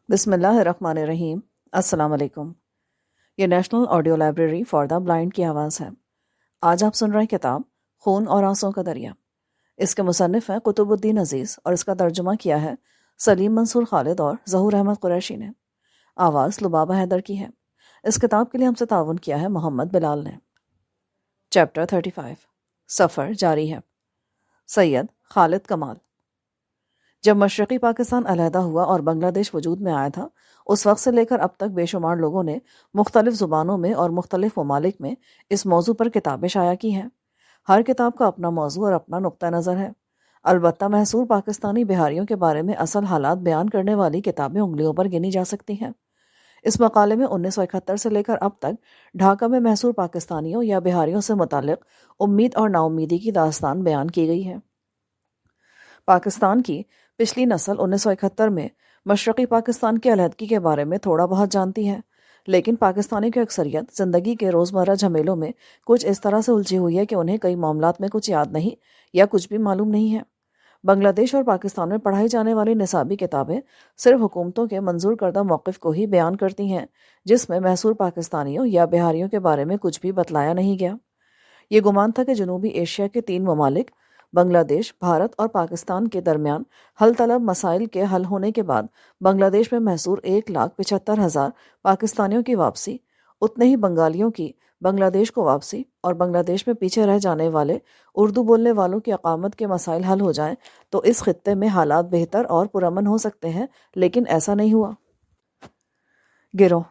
بسم اللہ الرحمن الرحیم۔ السلام علیکم۔ یہ national audio library for the blind کی آواز ہے۔ آج آپ سن رہے ہیں کتاب خون اور آنسوں کا دریا۔ اس کے مصنف ہیں قطب الدین عزیز اور اس کا ترجمہ کیا ہے سلیم منصور خالد اور ظہور احمد قریشی نے۔ آواز لبابہ حیدر کی ہے۔ اس کتاب کے لیے ہم سے تعاون کیا ہے محمد بلال نے۔ چیپٹر 35 سفر جاری ہے۔ سید خالد کمال۔ جب مشرقی پاکستان علیحدہ ہوا اور بنگلہ دیش وجود میں آیا تھا، اس وقت سے لے کر اب تک بے شمار لوگوں نے مختلف زبانوں میں اور مختلف ممالک میں اس موضوع پر کتابیں شائع کی ہیں۔ ہر کتاب کا اپنا موضوع اور اپنا نقطہ نظر ہے۔ البتہ محصور پاکستانی بہاریوں کے بارے میں اصل حالات بیان کرنے والی کتابیں انگلیوں پر گنی جا سکتی ہیں۔ اس مقالے میں 1971 سے لے کر اب تک ڈھاکہ میں محصور پاکستانیوں یا بہاریوں سے متعلق امید اور نا امیدی کی داستان بیان کی گئی ہے۔ پاکستان کی پچھلی نسل 1971 میں مشرقی پاکستان کی علیحدگی کے بارے میں تھوڑا بہت جانتی ہے، لیکن پاکستانی کی اکثریت زندگی کے روزمرہ جھمیلوں میں کچھ اس طرح سے الجھی ہوئی ہے کہ انہیں کئی معاملات میں کچھ یاد نہیں یا کچھ بھی معلوم نہیں ہے۔ بنگلہ دیش اور پاکستان میں پڑھائی جانے والی نصابی کتابیں صرف حکومتوں کے منظور کردہ موقف کو ہی بیان کرتی ہیں، جس میں محصور پاکستانیوں یا بہاریوں کے بارے میں کچھ بھی بتلایا نہیں گیا۔ یہ گمان تھا کہ جنوبی ایشیا کے 3 ممالک بنگلہ دیش، بھارت اور پاکستان کے درمیان حل طلب مسائل کے حل ہونے کے بعد بنگلہ دیش میں محصور 1,75,000 پاکستانیوں کی واپسی، اتنے ہی بنگالیوں کی بنگلہ دیش کو واپسی اور بنگلہ دیش میں پیچھے رہ جانے والے اردو بولنے والوں کی اقامت کے مسائل حل ہو جائیں تو اس خطے میں حالات بہتر اور پرامن ہو سکتے ہیں، لیکن ایسا نہیں ہوا۔ گروہ۔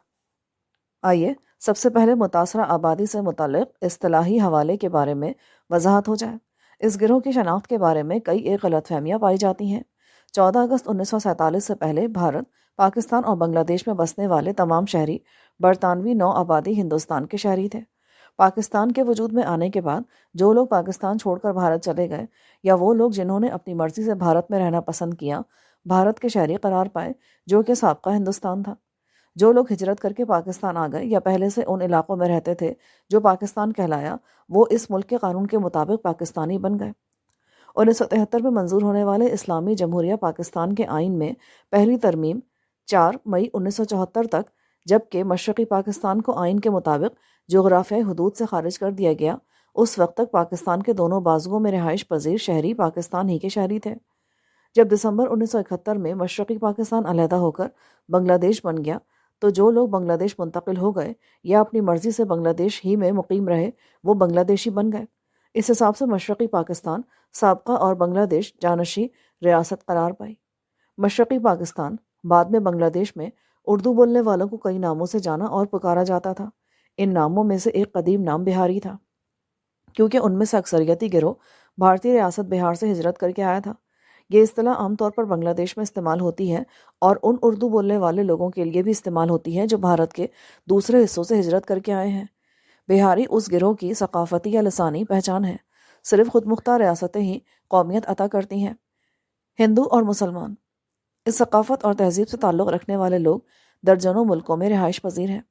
آئیے سب سے پہلے متاثرہ آبادی سے متعلق اصطلاحی حوالے کے بارے میں وضاحت ہو جائے۔ اس گروہ کی شناخت کے بارے میں کئی ایک غلط فہمیاں پائی جاتی ہیں۔ 14 اگست 1947 سے پہلے بھارت، پاکستان اور بنگلہ دیش میں بسنے والے تمام شہری برطانوی نو آبادی ہندوستان کے شہری تھے۔ پاکستان کے وجود میں آنے کے بعد جو لوگ پاکستان چھوڑ کر بھارت چلے گئے یا وہ لوگ جنہوں نے اپنی مرضی سے بھارت میں رہنا پسند کیا، بھارت کے شہری قرار پائے، جو کہ سابقہ ہندوستان تھا۔ جو لوگ ہجرت کر کے پاکستان آ گئے یا پہلے سے ان علاقوں میں رہتے تھے جو پاکستان کہلایا، وہ اس ملک کے قانون کے مطابق پاکستانی بن گئے۔ 1973 میں منظور ہونے والے اسلامی جمہوریہ پاکستان کے آئین میں پہلی ترمیم 4 مئی 1974 تک، جبکہ مشرقی پاکستان کو آئین کے مطابق جغرافیائی حدود سے خارج کر دیا گیا، اس وقت تک پاکستان کے دونوں بازوؤں میں رہائش پذیر شہری پاکستان ہی کے شہری تھے۔ جب دسمبر 1971 میں مشرقی پاکستان علیحدہ ہو کر بنگلہ دیش بن گیا تو جو لوگ بنگلہ دیش منتقل ہو گئے یا اپنی مرضی سے بنگلہ دیش ہی میں مقیم رہے، وہ بنگلہ دیشی بن گئے۔ اس حساب سے مشرقی پاکستان سابقہ اور بنگلہ دیش جانشی ریاست قرار پائی۔ مشرقی پاکستان بعد میں بنگلہ دیش میں اردو بولنے والوں کو کئی ناموں سے جانا اور پکارا جاتا تھا۔ ان ناموں میں سے ایک قدیم نام بہاری تھا، کیونکہ ان میں سے اکثریتی گروہ بھارتی ریاست بہار سے ہجرت کر کے آیا تھا۔ یہ اصطلاح عام طور پر بنگلہ دیش میں استعمال ہوتی ہے اور ان اردو بولنے والے لوگوں کے لیے بھی استعمال ہوتی ہے جو بھارت کے دوسرے حصوں سے ہجرت کر کے آئے ہیں۔ بہاری اس گروہ کی ثقافتی یا لسانی پہچان ہے۔ صرف خود مختار ریاستیں ہی قومیت عطا کرتی ہیں۔ ہندو اور مسلمان اس ثقافت اور تہذیب سے تعلق رکھنے والے لوگ درجنوں ملکوں میں رہائش پذیر ہیں۔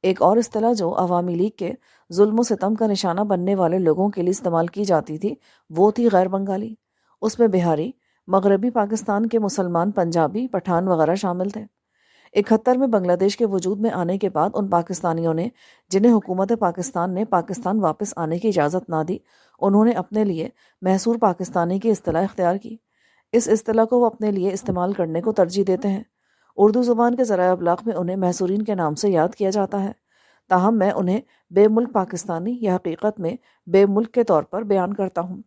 ایک اور اصطلاح جو عوامی لیگ کے ظلم و ستم کا نشانہ بننے والے لوگوں کے لیے استعمال کی جاتی تھی وہ تھی غیر بنگالی۔ اس میں بہاری، مغربی پاکستان کے مسلمان، پنجابی، پٹھان وغیرہ شامل تھے۔ 71 میں بنگلہ دیش کے وجود میں آنے کے بعد ان پاکستانیوں نے جنہیں حکومت پاکستان نے پاکستان واپس آنے کی اجازت نہ دی، انہوں نے اپنے لیے محصور پاکستانی کی اصطلاح اختیار کی۔ اس اصطلاح کو وہ اپنے لیے استعمال کرنے کو ترجیح دیتے ہیں۔ اردو زبان کے ذرائع ابلاغ میں انہیں محصورین کے نام سے یاد کیا جاتا ہے، تاہم میں انہیں بے ملک پاکستانی یا حقیقت میں بے ملک کے طور پر بیان کرتا ہوں،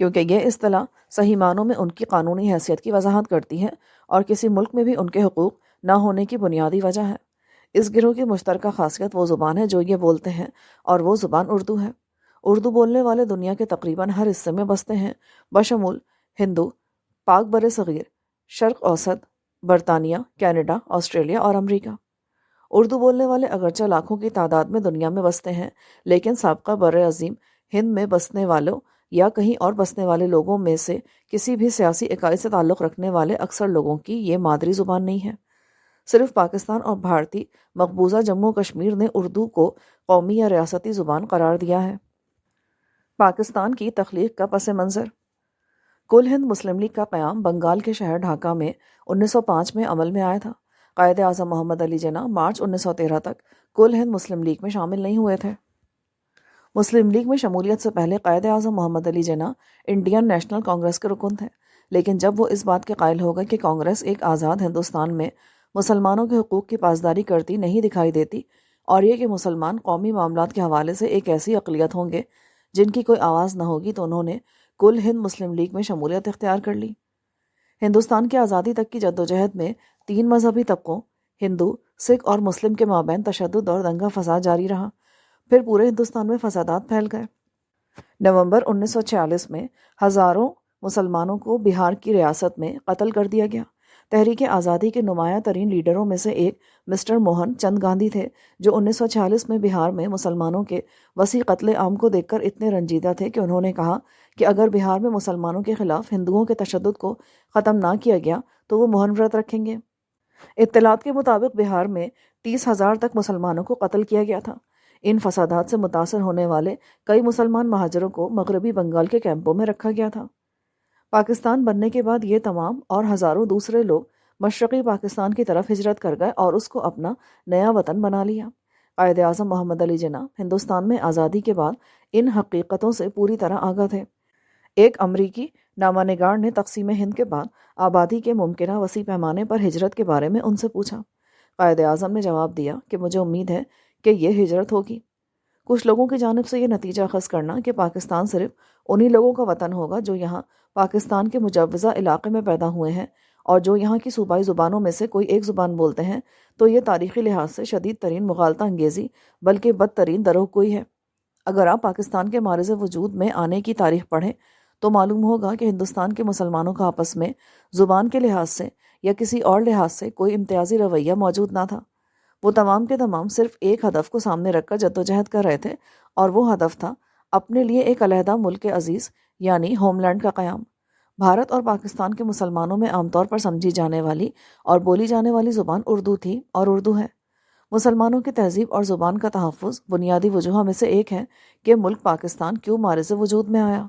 کیونکہ یہ اصطلاح صحیح معنوں میں ان کی قانونی حیثیت کی وضاحت کرتی ہے اور کسی ملک میں بھی ان کے حقوق نہ ہونے کی بنیادی وجہ ہے۔ اس گروہ کی مشترکہ خاصیت وہ زبان ہے جو یہ بولتے ہیں اور وہ زبان اردو ہے۔ اردو بولنے والے دنیا کے تقریباً ہر حصے میں بستے ہیں، بشمول ہندو، پاک بر صغیر، شرق اوسط، برطانیہ، کینیڈا، آسٹریلیا اور امریکہ۔ اردو بولنے والے اگرچہ لاکھوں کی تعداد میں دنیا میں بستے ہیں، لیکن سابقہ بر عظیم ہند میں بسنے والوں یا کہیں اور بسنے والے لوگوں میں سے کسی بھی سیاسی اکائی سے تعلق رکھنے والے اکثر لوگوں کی یہ مادری زبان نہیں ہے۔ صرف پاکستان اور بھارتی مقبوضہ جموں کشمیر نے اردو کو قومی یا ریاستی زبان قرار دیا ہے۔ پاکستان کی تخلیق کا پس منظر۔ کل ہند مسلم لیگ کا قیام بنگال کے شہر ڈھاکہ میں 1905 میں عمل میں آیا تھا۔ قائد اعظم محمد علی جناح مارچ 1913 تک کل ہند مسلم لیگ میں شامل نہیں ہوئے تھے۔ مسلم لیگ میں شمولیت سے پہلے قائد اعظم محمد علی جناح انڈین نیشنل کانگریس کے رکن تھے، لیکن جب وہ اس بات کے قائل ہو گئے کہ کانگریس ایک آزاد ہندوستان میں مسلمانوں کے حقوق کی پاسداری کرتی نہیں دکھائی دیتی، اور یہ کہ مسلمان قومی معاملات کے حوالے سے ایک ایسی اقلیت ہوں گے جن کی کوئی آواز نہ ہوگی، تو انہوں نے کل ہند مسلم لیگ میں شمولیت اختیار کر لی۔ ہندوستان کی آزادی تک کی جدوجہد میں 3 مذہبی طبقوں ہندو، سکھ اور مسلم کے مابین تشدد اور دنگا فساد جاری رہا۔ پھر پورے ہندوستان میں فسادات پھیل گئے۔ نومبر 1946 میں ہزاروں مسلمانوں کو بہار کی ریاست میں قتل کر دیا گیا۔ تحریک آزادی کے نمایاں ترین لیڈروں میں سے ایک مسٹر موہن چند گاندھی تھے، جو 1946 میں بہار میں مسلمانوں کے وسیع قتل عام کو دیکھ کر اتنے رنجیدہ تھے کہ انہوں نے کہا کہ اگر بہار میں مسلمانوں کے خلاف ہندوؤں کے تشدد کو ختم نہ کیا گیا تو وہ موہن ورت رکھیں گے۔ اطلاعات کے مطابق بہار میں 30,000 تک مسلمانوں کو قتل کیا گیا تھا۔ ان فسادات سے متاثر ہونے والے کئی مسلمان مہاجروں کو مغربی بنگال کے کیمپوں میں رکھا گیا تھا۔ پاکستان بننے کے بعد یہ تمام اور ہزاروں دوسرے لوگ مشرقی پاکستان کی طرف ہجرت کر گئے اور اس کو اپنا نیا وطن بنا لیا۔ قائد اعظم محمد علی جناح ہندوستان میں آزادی کے بعد ان حقیقتوں سے پوری طرح آگاہ تھے۔ ایک امریکی نامہ نگار نے تقسیم ہند کے بعد آبادی کے ممکنہ وسیع پیمانے پر ہجرت کے بارے میں ان سے پوچھا۔ قائد اعظم نے جواب دیا کہ مجھے امید ہے کہ یہ ہجرت ہوگی۔ کچھ لوگوں کی جانب سے یہ نتیجہ اخذ کرنا کہ پاکستان صرف انہی لوگوں کا وطن ہوگا جو یہاں پاکستان کے مجوزہ علاقے میں پیدا ہوئے ہیں اور جو یہاں کی صوبائی زبانوں میں سے کوئی ایک زبان بولتے ہیں، تو یہ تاریخی لحاظ سے شدید ترین مغالطہ انگیزی بلکہ بدترین دروغگوئی ہے۔ اگر آپ پاکستان کے مارز وجود میں آنے کی تاریخ پڑھیں تو معلوم ہوگا کہ ہندوستان کے مسلمانوں کا آپس میں زبان کے لحاظ سے یا کسی اور لحاظ سے کوئی امتیازی رویہ موجود نہ تھا۔ وہ تمام کے تمام صرف ایک ہدف کو سامنے رکھ کر جدوجہد کر رہے تھے، اور وہ ہدف تھا اپنے لیے ایک علیحدہ ملک عزیز یعنی ہوم لینڈ کا قیام۔ بھارت اور پاکستان کے مسلمانوں میں عام طور پر سمجھی جانے والی اور بولی جانے والی زبان اردو تھی اور اردو ہے۔ مسلمانوں کی تہذیب اور زبان کا تحفظ بنیادی وجوہوں میں سے ایک ہے کہ ملک پاکستان کیوں مارز وجود میں آیا۔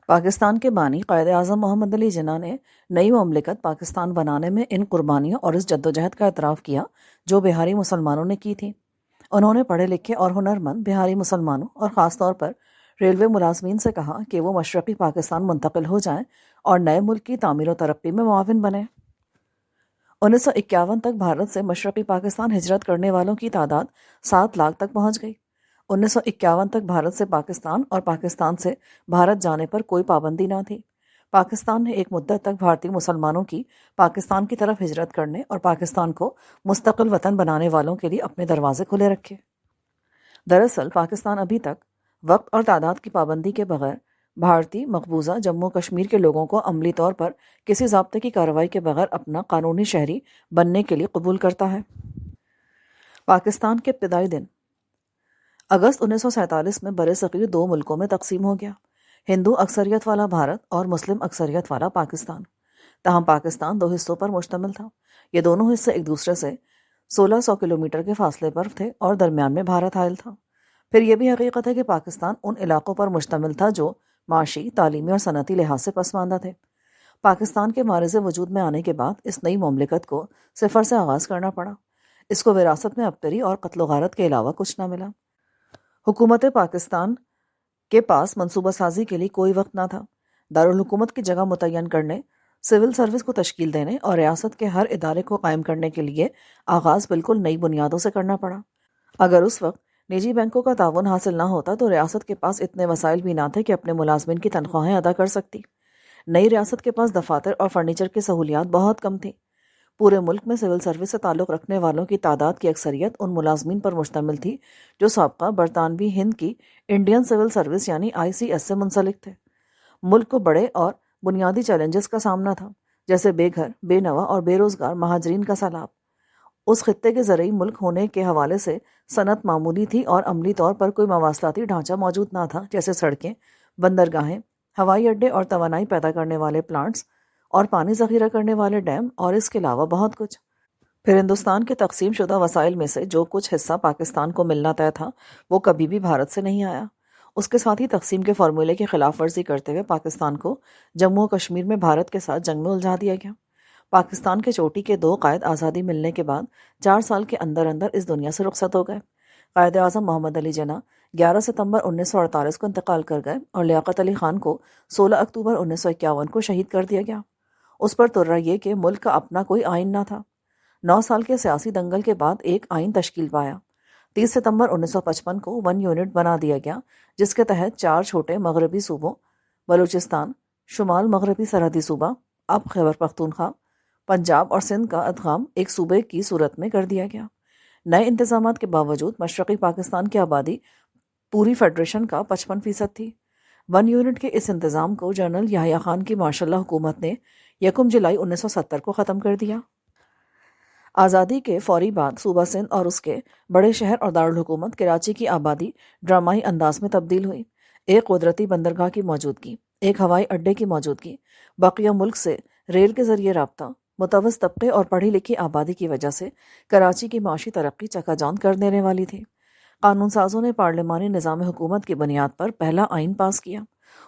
پاکستان کے بانی قائد اعظم محمد علی جناح نے نئی مملکت پاکستان بنانے میں ان قربانیوں اور اس جدوجہد کا اعتراف کیا جو بہاری مسلمانوں نے کی تھی۔ انہوں نے پڑھے لکھے اور ہنرمند بہاری مسلمانوں اور خاص طور پر ریلوے ملازمین سے کہا کہ وہ مشرقی پاکستان منتقل ہو جائیں اور نئے ملک کی تعمیر و ترقی میں معاون بنیں۔ 1951 تک بھارت سے مشرقی پاکستان ہجرت کرنے والوں کی تعداد 7 لاکھ تک پہنچ گئی۔ 1951 تک بھارت سے پاکستان اور پاکستان سے بھارت جانے پر کوئی پابندی نہ تھی۔ پاکستان نے ایک مدت تک بھارتی مسلمانوں کی پاکستان کی طرف ہجرت کرنے اور پاکستان کو مستقل وطن بنانے والوں کے لیے اپنے دروازے کھلے رکھے۔ دراصل پاکستان ابھی تک وقت اور تعداد کی پابندی کے بغیر بھارتی مقبوضہ جموں کشمیر کے لوگوں کو عملی طور پر کسی ضابطے کی کارروائی کے بغیر اپنا قانونی شہری بننے کے لیے قبول کرتا ہے۔ پاکستان کے ابتدائی دن اگست 1947 میں برصغیر 2 ملکوں میں تقسیم ہو گیا، ہندو اکثریت والا بھارت اور مسلم اکثریت والا پاکستان۔ تاہم پاکستان 2 حصوں پر مشتمل تھا۔ یہ دونوں حصے ایک دوسرے سے 1600 کلومیٹر کے فاصلے پر تھے اور درمیان میں بھارت حائل تھا۔ پھر یہ بھی حقیقت ہے کہ پاکستان ان علاقوں پر مشتمل تھا جو معاشی، تعلیمی اور صنعتی لحاظ سے پسماندہ تھے۔ پاکستان کے مارز وجود میں آنے کے بعد اس نئی مملکت کو صفر سے آغاز کرنا پڑا۔ اس کو وراثت میں ابتری اور قتل و غارت کے علاوہ کچھ نہ ملا۔ حکومت پاکستان کے پاس منصوبہ سازی کے لیے کوئی وقت نہ تھا۔ دارالحکومت کی جگہ متعین کرنے، سول سروس کو تشکیل دینے اور ریاست کے ہر ادارے کو قائم کرنے کے لیے آغاز بالکل نئی بنیادوں سے کرنا پڑا۔ اگر اس وقت نجی بینکوں کا تعاون حاصل نہ ہوتا تو ریاست کے پاس اتنے وسائل بھی نہ تھے کہ اپنے ملازمین کی تنخواہیں ادا کر سکتی۔ نئی ریاست کے پاس دفاتر اور فرنیچر کی سہولیات بہت کم تھیں۔ پورے ملک میں سول سروس سے تعلق رکھنے والوں کی تعداد کی اکثریت ان ملازمین پر مشتمل تھی جو سابقہ برطانوی ہند کی انڈین سول سروس یعنی ICS سے منسلک تھے۔ ملک کو بڑے اور بنیادی چیلنجز کا سامنا تھا، جیسے بے گھر، بے نوا اور بے روزگار مہاجرین کا سیلاب۔ اس خطے کے زرعی ملک ہونے کے حوالے سے صنعت معمولی تھی اور عملی طور پر کوئی مواصلاتی ڈھانچہ موجود نہ تھا، جیسے سڑکیں، بندرگاہیں، ہوائی اڈے اور توانائی پیدا کرنے والے پلانٹس اور پانی ذخیرہ کرنے والے ڈیم، اور اس کے علاوہ بہت کچھ۔ پھر ہندوستان کے تقسیم شدہ وسائل میں سے جو کچھ حصہ پاکستان کو ملنا طے تھا وہ کبھی بھی بھارت سے نہیں آیا۔ اس کے ساتھ ہی تقسیم کے فارمولے کی خلاف ورزی کرتے ہوئے پاکستان کو جموں و کشمیر میں بھارت کے ساتھ جنگ میں الجھا دیا گیا۔ پاکستان کے چوٹی کے 2 قائد آزادی ملنے کے بعد 4 سال کے اندر اندر اس دنیا سے رخصت ہو گئے۔ قائد اعظم محمد علی جناح 11 ستمبر 1948 کو انتقال کر گئے اور لیاقت علی خان کو 16 اکتوبر 1951 کو شہید کر دیا گیا۔ اس پر ترہ یہ کہ ملک کا اپنا کوئی آئین نہ تھا۔ 9 سال کے سیاسی دنگل کے بعد ایک آئین تشکیل پایا۔ 30 ستمبر 1955 کو 1 یونٹ بنا دیا گیا، جس کے تحت 4 چھوٹے مغربی صوبوں بلوچستان، شمال مغربی سرحدی صوبہ اب خیبر پختونخوا، پنجاب اور سندھ کا ادغام ایک صوبے کی صورت میں کر دیا گیا۔ نئے انتظامات کے باوجود مشرقی پاکستان کی آبادی پوری فیڈریشن کا 55% تھی۔ 1 یونٹ کے اس انتظام کو جنرل یحییٰ خان کی ماشاء اللہ حکومت نے 1 جولائی 1970 کو ختم کر دیا۔ آزادی کے فوری بعد صوبہ سندھ اور اس کے بڑے شہر اور دارالحکومت کراچی کی آبادی ڈرامائی انداز میں تبدیل ہوئی۔ ایک قدرتی بندرگاہ کی موجودگی، ایک ہوائی اڈے کی موجودگی، بقیہ ملک سے ریل کے ذریعے رابطہ، متوسط طبقے اور پڑھی لکھی آبادی کی وجہ سے کراچی کی معاشی ترقی چکا جوند کر دینے والی تھی۔ قانون سازوں نے پارلیمانی نظام حکومت کی بنیاد پر پہلا آئین پاس کیا۔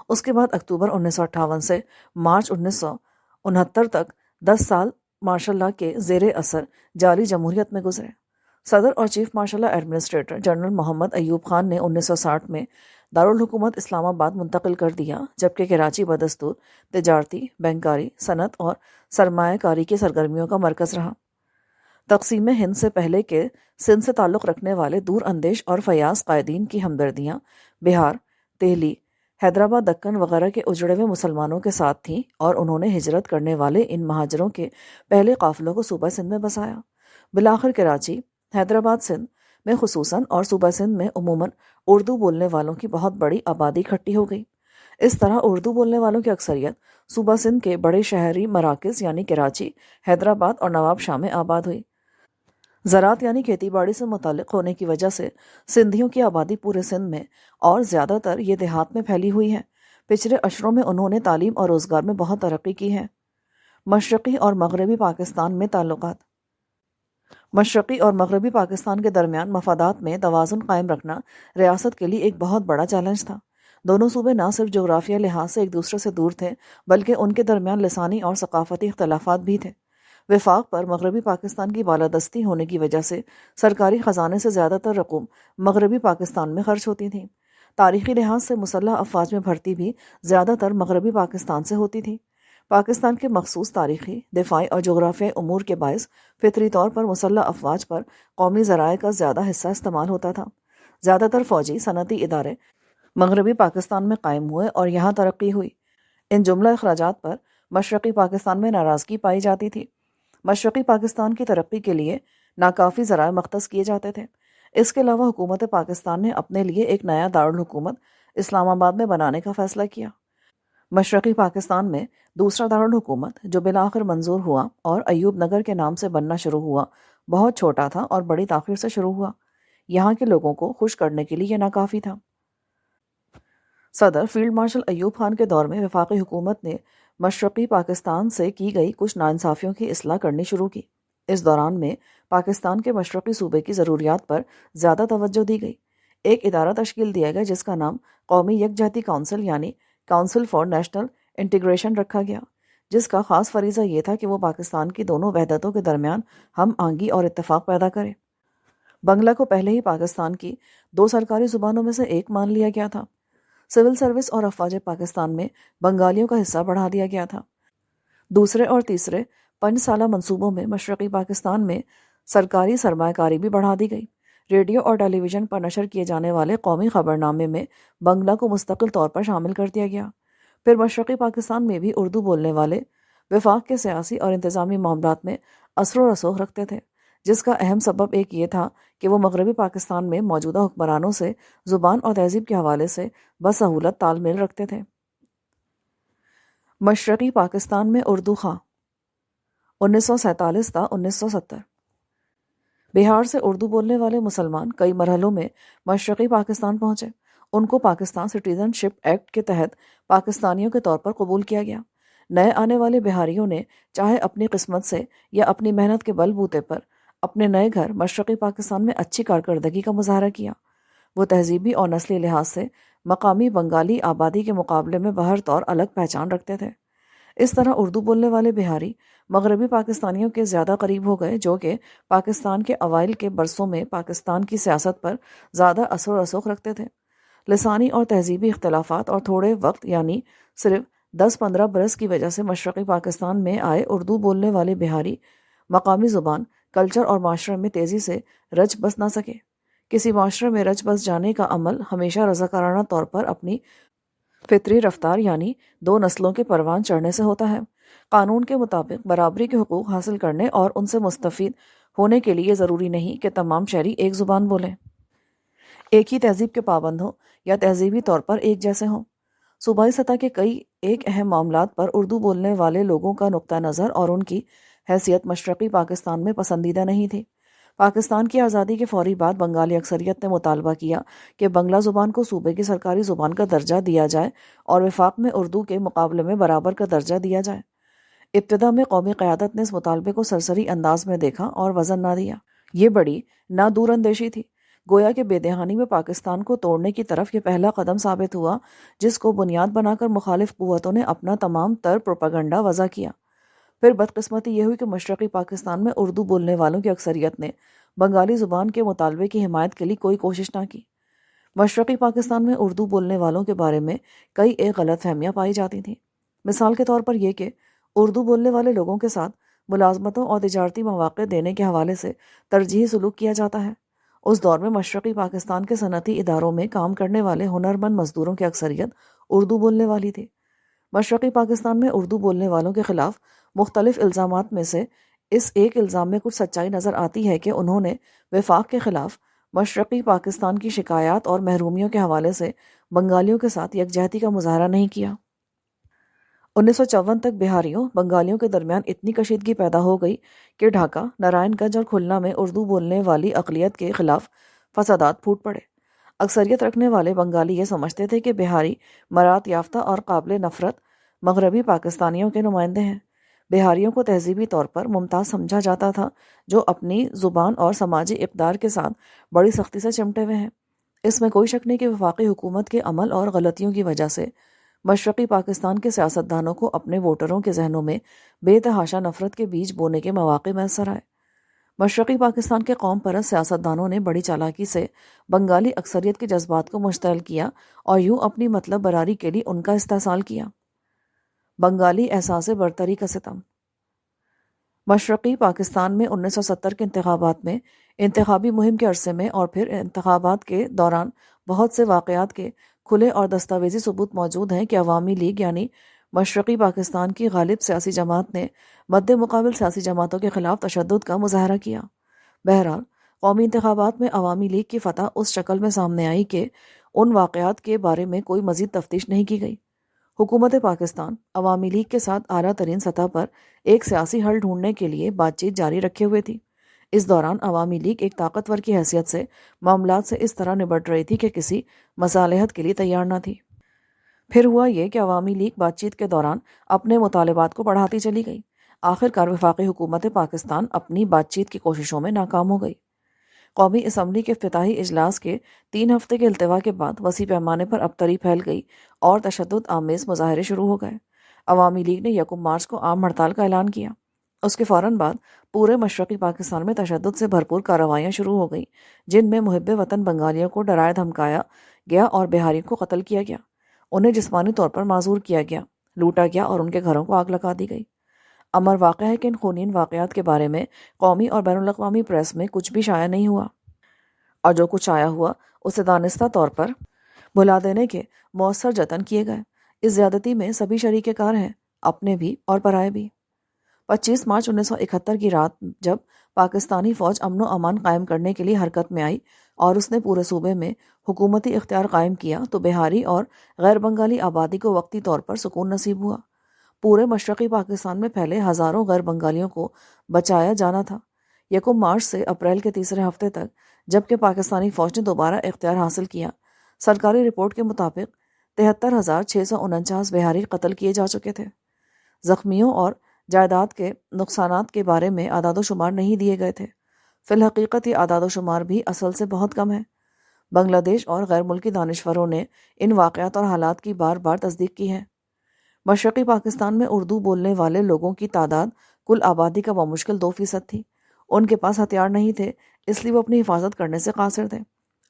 اس کے بعد اکتوبر 1958 سے مارچ 1969 تک 10 سال مارشل لا کے زیر اثر جعلی جمہوریت میں گزرے۔ صدر اور chief martial law administrator general Muhammad Ayub Khan نے 1960 میں دارالحکومت اسلام آباد منتقل کر دیا، جبکہ کراچی بدستور تجارتی، بینکاری، صنعت اور سرمایہ کاری کی سرگرمیوں کا مرکز رہا۔ تقسیم ہند سے پہلے کے سندھ سے تعلق رکھنے والے دور اندیش اور فیاض قائدین کی ہمدردیاں بہار، دہلی، حیدرآباد، دکن وغیرہ کے اجڑے ہوئے مسلمانوں کے ساتھ تھیں اور انہوں نے ہجرت کرنے والے ان مہاجروں کے پہلے قافلوں کو صوبہ سندھ میں بسایا۔ بالآخر کراچی، حیدرآباد، سندھ میں خصوصاً اور صوبہ سندھ میں عموماً اردو بولنے والوں کی بہت بڑی آبادی اکٹھی ہو گئی۔ اس طرح اردو بولنے والوں کی اکثریت صوبہ سندھ کے بڑے شہری مراکز یعنی کراچی، حیدرآباد اور نواب شاہ میں آباد ہوئی۔ زراعت یعنی کھیتی باڑی سے متعلق ہونے کی وجہ سے سندھیوں کی آبادی پورے سندھ میں اور زیادہ تر یہ دیہات میں پھیلی ہوئی ہے۔ پچھلے اشروں میں انہوں نے تعلیم اور روزگار میں بہت ترقی کی ہے۔ مشرقی اور مغربی پاکستان میں تعلقات۔ مشرقی اور مغربی پاکستان کے درمیان مفادات میں توازن قائم رکھنا ریاست کے لیے ایک بہت بڑا چیلنج تھا۔ دونوں صوبے نہ صرف جغرافیہ لحاظ سے ایک دوسرے سے دور تھے، بلکہ ان کے درمیان لسانی اور ثقافتی اختلافات بھی تھے۔ وفاق پر مغربی پاکستان کی بالادستی ہونے کی وجہ سے سرکاری خزانے سے زیادہ تر رقوم مغربی پاکستان میں خرچ ہوتی تھیں۔ تاریخی لحاظ سے مسلح افواج میں بھرتی بھی زیادہ تر مغربی پاکستان سے ہوتی تھی۔ پاکستان کے مخصوص تاریخی، دفاعی اور جغرافیائی امور کے باعث فطری طور پر مسلح افواج پر قومی ذرائع کا زیادہ حصہ استعمال ہوتا تھا۔ زیادہ تر فوجی صنعتی ادارے مغربی پاکستان میں قائم ہوئے اور یہاں ترقی ہوئی۔ ان جملہ اخراجات پر مشرقی پاکستان میں ناراضگی پائی جاتی تھی۔ مشرقی پاکستان کی ترقی کے لیے ناکافی ذرائع مختص کیے جاتے تھے۔ اس کے علاوہ حکومت پاکستان نے اپنے لیے ایک نیا دارالحکومت اسلام آباد میں بنانے کا فیصلہ کیا۔ مشرقی پاکستان میں دوسرا دارالحکومت جو بالآخر منظور ہوا اور ایوب نگر کے نام سے بننا شروع ہوا، بہت چھوٹا تھا اور بڑی تاخیر سے شروع ہوا۔ یہاں کے لوگوں کو خوش کرنے کے لیے یہ ناکافی تھا۔ صدر فیلڈ مارشل ایوب خان کے دور میں وفاقی حکومت نے مشرقی پاکستان سے کی گئی کچھ ناانصافیوں کی اصلاح کرنی شروع کی۔ اس دوران میں پاکستان کے مشرقی صوبے کی ضروریات پر زیادہ توجہ دی گئی۔ ایک ادارہ تشکیل دیا گیا جس کا نام قومی یکجہتی کونسل یعنی کونسل فار نیشنل انٹیگریشن رکھا گیا، جس کا خاص فریضہ یہ تھا کہ وہ پاکستان کی دونوں وحدتوں کے درمیان ہم آہنگی اور اتفاق پیدا کرے۔ بنگلہ کو پہلے ہی پاکستان کی 2 سرکاری زبانوں میں سے ایک مان لیا گیا تھا۔ سول سروس اور افواج پاکستان میں بنگالیوں کا حصہ بڑھا دیا گیا تھا۔ دوسرے اور تیسرے 5 سالہ منصوبوں میں مشرقی پاکستان میں سرکاری سرمایہ کاری بھی بڑھا دی گئی۔ ریڈیو اور ٹیلی ویژن پر نشر کیے جانے والے قومی خبرنامے میں بنگلہ کو مستقل طور پر شامل کر دیا گیا۔ پھر مشرقی پاکستان میں بھی اردو بولنے والے وفاق کے سیاسی اور انتظامی معاملات میں اثر و رسوخ رکھتے تھے، جس کا اہم سبب ایک یہ تھا کہ وہ مغربی پاکستان میں موجودہ حکمرانوں سے زبان اور تہذیب کے حوالے سے بسہولت تال میل رکھتے تھے۔ مشرقی پاکستان میں اردو خواہ 1947 تا 1970۔ بہار سے اردو بولنے والے مسلمان کئی مرحلوں میں مشرقی پاکستان پہنچے۔ ان کو پاکستان سٹیزن شپ ایکٹ کے تحت پاکستانیوں کے طور پر قبول کیا گیا۔ نئے آنے والے بہاریوں نے چاہے اپنی قسمت سے یا اپنی محنت کے بل بوتے پر اپنے نئے گھر مشرقی پاکستان میں اچھی کارکردگی کا مظاہرہ کیا۔ وہ تہذیبی اور نسلی لحاظ سے مقامی بنگالی آبادی کے مقابلے میں بہر طور الگ پہچان رکھتے تھے۔ اس طرح اردو بولنے والے بہاری مغربی پاکستانیوں کے زیادہ قریب ہو گئے، جو کہ پاکستان کے اوائل کے برسوں میں پاکستان کی سیاست پر زیادہ اثر و رسوخ رکھتے تھے۔ لسانی اور تہذیبی اختلافات اور تھوڑے وقت یعنی صرف 10-15 برس کی وجہ سے مشرقی پاکستان میں آئے اردو بولنے والے بہاری مقامی زبان، کلچر اور معاشرے میں تیزی سے رچ بس نہ سکے۔ کسی معاشرے میں رچ بس جانے کا عمل ہمیشہ رضاکارانہ طور پر اپنی فطری رفتار یعنی دو نسلوں کے پروان چڑھنے سے ہوتا ہے۔ قانون کے مطابق برابری کے حقوق حاصل کرنے اور ان سے مستفید ہونے کے لیے ضروری نہیں کہ تمام شہری ایک زبان بولیں، ایک ہی تہذیب کے پابند ہوں یا تہذیبی طور پر ایک جیسے ہوں۔ صوبائی سطح کے کئی ایک اہم معاملات پر اردو بولنے والے لوگوں کا نقطہ نظر اور ان کی حیثیت مشرقی پاکستان میں پسندیدہ نہیں تھی۔ پاکستان کی آزادی کے فوری بعد بنگالی اکثریت نے مطالبہ کیا کہ بنگلہ زبان کو صوبے کی سرکاری زبان کا درجہ دیا جائے اور وفاق میں اردو کے مقابلے میں برابر کا درجہ دیا جائے۔ ابتدا میں قومی قیادت نے اس مطالبے کو سرسری انداز میں دیکھا اور وزن نہ دیا۔ یہ بڑی نہ دور اندیشی تھی، گویا کہ بے دہانی میں پاکستان کو توڑنے کی طرف یہ پہلا قدم ثابت ہوا جس کو بنیاد بنا کر مخالف قوتوں نے اپنا تمام تر پروپیگنڈا وضع کیا۔ پھر بدقسمتی یہ ہوئی کہ مشرقی پاکستان میں اردو بولنے والوں کی اکثریت نے بنگالی زبان کے مطالبے کی حمایت کے لیے کوئی کوشش نہ کی۔ مشرقی پاکستان میں اردو بولنے والوں کے بارے میں کئی ایک غلط فہمیاں پائی جاتی تھیں۔ مثال کے طور پر یہ کہ اردو بولنے والے لوگوں کے ساتھ ملازمتوں اور تجارتی مواقع دینے کے حوالے سے ترجیحی سلوک کیا جاتا ہے۔ اس دور میں مشرقی پاکستان کے صنعتی اداروں میں کام کرنے والے ہنرمند مزدوروں کی اکثریت اردو بولنے والی تھی۔ مشرقی پاکستان میں اردو بولنے والوں کے خلاف مختلف الزامات میں سے اس ایک الزام میں کچھ سچائی نظر آتی ہے کہ انہوں نے وفاق کے خلاف مشرقی پاکستان کی شکایات اور محرومیوں کے حوالے سے بنگالیوں کے ساتھ یکجہتی کا مظاہرہ نہیں کیا۔ 1954 تک بہاریوں بنگالیوں کے درمیان اتنی کشیدگی پیدا ہو گئی کہ ڈھاکہ، نارائن گنج اور کھلنا میں اردو بولنے والی اقلیت کے خلاف فسادات پھوٹ پڑے۔ اکثریت رکھنے والے بنگالی یہ سمجھتے تھے کہ بہاری مراد یافتہ اور قابل نفرت مغربی پاکستانیوں کے نمائندے ہیں۔ بہاریوں کو تہذیبی طور پر ممتاز سمجھا جاتا تھا، جو اپنی زبان اور سماجی اقدار کے ساتھ بڑی سختی سے چمٹے ہوئے ہیں۔ اس میں کوئی شک نہیں کہ وفاقی حکومت کے عمل اور غلطیوں کی وجہ سے مشرقی پاکستان کے سیاستدانوں کو اپنے ووٹروں کے ذہنوں میں بے تحاشا نفرت کے بیج بونے کے مواقع میسر آئے۔ مشرقی پاکستان کے قوم پرست سیاستدانوں نے بڑی چالاکی سے بنگالی اکثریت کے جذبات کو مشتعل کیا اور یوں اپنی مطلب براری کے لیے ان کا استحصال کیا۔ بنگالی احساس برتری کا ستم۔ مشرقی پاکستان میں 1970 کے انتخابات میں انتخابی مہم کے عرصے میں اور پھر انتخابات کے دوران بہت سے واقعات کے کھلے اور دستاویزی ثبوت موجود ہیں کہ عوامی لیگ یعنی مشرقی پاکستان کی غالب سیاسی جماعت نے مد مقابل سیاسی جماعتوں کے خلاف تشدد کا مظاہرہ کیا۔ بہرحال قومی انتخابات میں عوامی لیگ کی فتح اس شکل میں سامنے آئی کہ ان واقعات کے بارے میں کوئی مزید تفتیش نہیں کی گئی۔ حکومت پاکستان عوامی لیگ کے ساتھ اعلیٰ ترین سطح پر ایک سیاسی حل ڈھونڈنے کے لیے بات چیت جاری رکھے ہوئے تھی۔ اس دوران عوامی لیگ ایک طاقتور کی حیثیت سے معاملات سے اس طرح نبٹ رہی تھی کہ کسی مصالحت کے لیے تیار نہ تھی۔ پھر ہوا یہ کہ عوامی لیگ بات چیت کے دوران اپنے مطالبات کو بڑھاتی چلی گئی۔ آخرکار وفاقی حکومت پاکستان اپنی بات چیت کی کوششوں میں ناکام ہو گئی۔ قومی اسمبلی کے افتتاحی اجلاس کے 3 ہفتے کے التوا کے بعد وسیع پیمانے پر ابتری پھیل گئی اور تشدد آمیز مظاہرے شروع ہو گئے۔ عوامی لیگ نے 1 مارچ کو عام ہڑتال کا اعلان کیا۔ اس کے فوراً بعد پورے مشرقی پاکستان میں تشدد سے بھرپور کارروائیاں شروع ہو گئیں، جن میں محب وطن بنگالیوں کو ڈرایا دھمکایا گیا اور بہاریوں کو قتل کیا گیا، انہیں جسمانی طور پر معذور کیا گیا، لوٹا گیا اور ان کے گھروں کو آگ لگا دی گئی۔ امر واقع ہے کہ ان خونین واقعات کے بارے میں قومی اور بین الاقوامی پریس میں کچھ بھی شائع نہیں ہوا، اور جو کچھ شائع ہوا اسے دانستہ طور پر بھلا دینے کے مؤثر جتن کیے گئے۔ اس زیادتی میں سبھی شریک کار ہیں، اپنے بھی اور پرائے بھی۔ 25 مارچ 1971 کی رات جب پاکستانی فوج امن و امان قائم کرنے کے لیے حرکت میں آئی اور اس نے پورے صوبے میں حکومتی اختیار قائم کیا تو بہاری اور غیر بنگالی آبادی کو وقتی طور پر سکون نصیب ہوا۔ پورے مشرقی پاکستان میں پھیلے ہزاروں غیر بنگالیوں کو بچایا جانا تھا۔ 1 مارچ سے اپریل کے تیسرے ہفتے تک جبکہ پاکستانی فوج نے دوبارہ اختیار حاصل کیا، سرکاری رپورٹ کے مطابق 73,649 بہاری قتل کیے جا چکے تھے۔ زخمیوں اور جائیداد کے نقصانات کے بارے میں اعداد و شمار نہیں دیے گئے تھے۔ فی الحقیقت یہ اعداد و شمار بھی اصل سے بہت کم ہے۔ بنگلہ دیش اور غیر ملکی دانشوروں نے ان واقعات اور حالات کی بار بار تصدیق کی ہے۔ مشرقی پاکستان میں اردو بولنے والے لوگوں کی تعداد کل آبادی کا بمشکل 2% تھی۔ ان کے پاس ہتھیار نہیں تھے، اس لیے وہ اپنی حفاظت کرنے سے قاصر تھے۔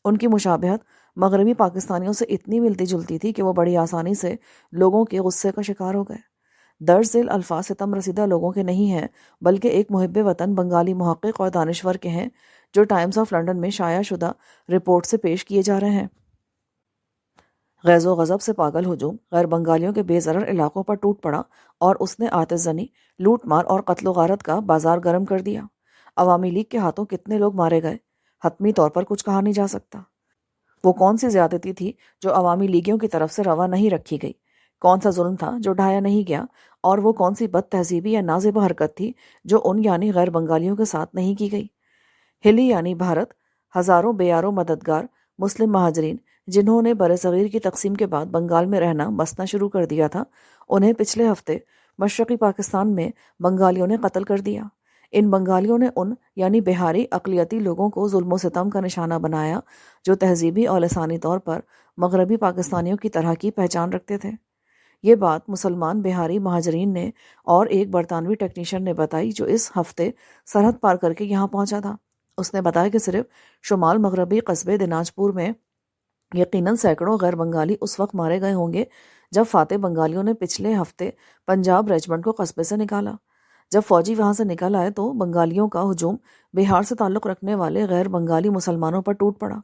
ان کی مشابہت مغربی پاکستانیوں سے اتنی ملتی جلتی تھی کہ وہ بڑی آسانی سے لوگوں کے غصے کا شکار ہو گئے۔ درج ذیل الفاظ ستم رسیدہ لوگوں کے نہیں ہیں، بلکہ ایک محب وطن بنگالی محقق اور دانشور کے ہیں، جو ٹائمز آف لنڈن میں شائع شدہ رپورٹ سے پیش کیے جا رہے ہیں۔ غیظ و غضب سے پاگل ہجوم غیر بنگالیوں کے بے ضرر علاقوں پر ٹوٹ پڑا اور اس نے آتش زنی، لوٹ مار اور قتل و غارت کا بازار گرم کر دیا۔ عوامی لیگ کے ہاتھوں کتنے لوگ مارے گئے، حتمی طور پر کچھ کہا نہیں جا سکتا۔ وہ کون سی زیادتی تھی جو عوامی لیگیوں کی طرف سے روا نہیں رکھی گئی؟ کون سا ظلم تھا جو ڈھایا نہیں گیا؟ اور وہ کون سی بد تہذیبی یا نازیبا حرکت تھی جو ان یعنی غیر بنگالیوں کے ساتھ نہیں کی گئی؟ ہلی یعنی بھارت، ہزاروں بے یار و مددگار مسلم مہاجرین جنہوں نے برصغیر کی تقسیم کے بعد بنگال میں رہنا بسنا شروع کر دیا تھا، انہیں پچھلے ہفتے مشرقی پاکستان میں بنگالیوں نے قتل کر دیا۔ ان بنگالیوں نے ان یعنی بہاری اقلیتی لوگوں کو ظلم و ستم کا نشانہ بنایا جو تہذیبی اور لسانی طور پر مغربی پاکستانیوں کی طرح کی پہچان رکھتے تھے۔ یہ بات مسلمان بہاری مہاجرین نے اور ایک برطانوی ٹیکنیشین نے بتائی جو اس ہفتے سرحد پار کر کے یہاں پہنچا تھا۔ اس نے بتایا کہ صرف شمال مغربی قصبے دناج پور میں یقیناً سینکڑوں غیر بنگالی اس وقت مارے گئے ہوں گے جب فاتح بنگالیوں نے پچھلے ہفتے پنجاب ریجمنٹ کو قصبے سے نکالا۔ جب فوجی وہاں سے نکل آئے تو بنگالیوں کا ہجوم بہار سے تعلق رکھنے والے غیر بنگالی مسلمانوں پر ٹوٹ پڑا۔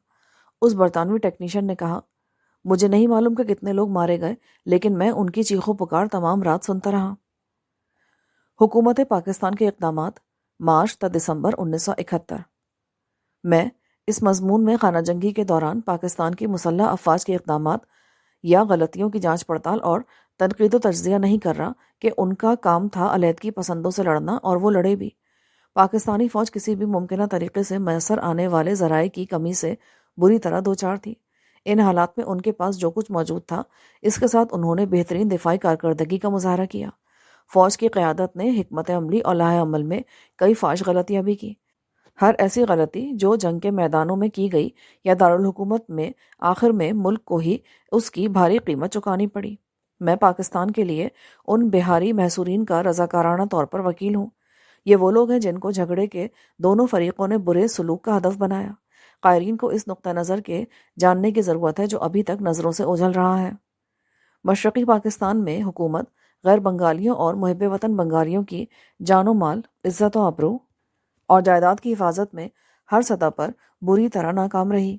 اس برطانوی ٹیکنیشین نے کہا، مجھے نہیں معلوم کہ کتنے لوگ مارے گئے، لیکن میں ان کی چیخو پکار تمام رات سنتا رہا۔ حکومت پاکستان کے اقدامات، مارچ تا دسمبر 1971۔ میں اس مضمون میں خانہ جنگی کے دوران پاکستان کی مسلح افواج کے اقدامات یا غلطیوں کی جانچ پڑتال اور تنقید و تجزیہ نہیں کر رہا کہ ان کا کام تھا علیحدگی پسندوں سے لڑنا، اور وہ لڑے بھی۔ پاکستانی فوج کسی بھی ممکنہ طریقے سے میسر آنے والے ذرائع کی کمی سے بری طرح دوچار تھی۔ ان حالات میں ان کے پاس جو کچھ موجود تھا، اس کے ساتھ انہوں نے بہترین دفاعی کارکردگی کا مظاہرہ کیا۔ فوج کی قیادت نے حکمت عملی اور لاہ عمل میں کئی فاش غلطیاں بھی کی۔ ہر ایسی غلطی جو جنگ کے میدانوں میں کی گئی یا دارالحکومت میں، آخر میں ملک کو ہی اس کی بھاری قیمت چکانی پڑی۔ میں پاکستان کے لیے ان بہاری محصورین کا رضاکارانہ طور پر وکیل ہوں۔ یہ وہ لوگ ہیں جن کو جھگڑے کے دونوں فریقوں نے برے سلوک کا ہدف بنایا۔ قائرین کو اس نقطہ نظر کے جاننے کی ضرورت ہے جو ابھی تک نظروں سے اوجھل رہا ہے۔ مشرقی پاکستان میں حکومت غیر بنگالیوں اور محب وطن بنگالیوں کی جان و مال، عزت و آبرو اور جائیداد کی حفاظت میں ہر سطح پر بری طرح ناکام رہی۔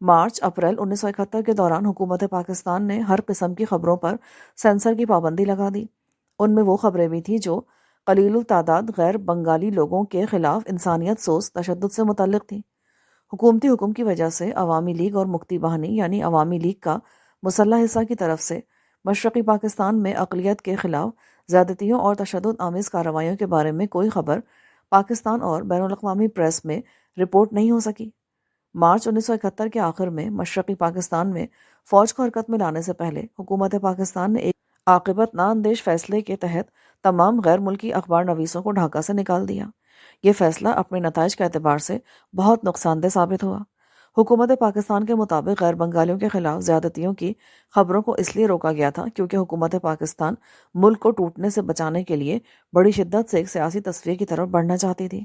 مارچ اپریل 1971 کے دوران حکومت پاکستان نے ہر قسم کی خبروں پر سینسر کی پابندی لگا دی۔ ان میں وہ خبریں بھی تھیں جو قلیل التعداد غیر بنگالی لوگوں کے خلاف انسانیت سوز تشدد سے متعلق تھیں۔ حکومتی حکم کی وجہ سے عوامی لیگ اور مکتی باہنی یعنی عوامی لیگ کا مسلح حصہ کی طرف سے مشرقی پاکستان میں اقلیت کے خلاف زیادتیوں اور تشدد آمیز کارروائیوں کے بارے میں کوئی خبر پاکستان اور بین الاقوامی پریس میں رپورٹ نہیں ہو سکی۔ مارچ 1971 کے آخر میں مشرقی پاکستان میں فوج کو حرکت میں لانے سے پہلے حکومت پاکستان نے ایک عاقبت نااندیش فیصلے کے تحت تمام غیر ملکی اخبار نویسوں کو ڈھاکہ سے نکال دیا۔ یہ فیصلہ اپنے نتائج کے اعتبار سے بہت نقصان دہ ثابت ہوا۔ حکومت پاکستان کے مطابق غیر بنگالیوں کے خلاف زیادتیوں کی خبروں کو اس لیے روکا گیا تھا کیونکہ حکومت پاکستان ملک کو ٹوٹنے سے بچانے کے لیے بڑی شدت سے ایک سیاسی تصفیے کی طرف بڑھنا چاہتی تھی۔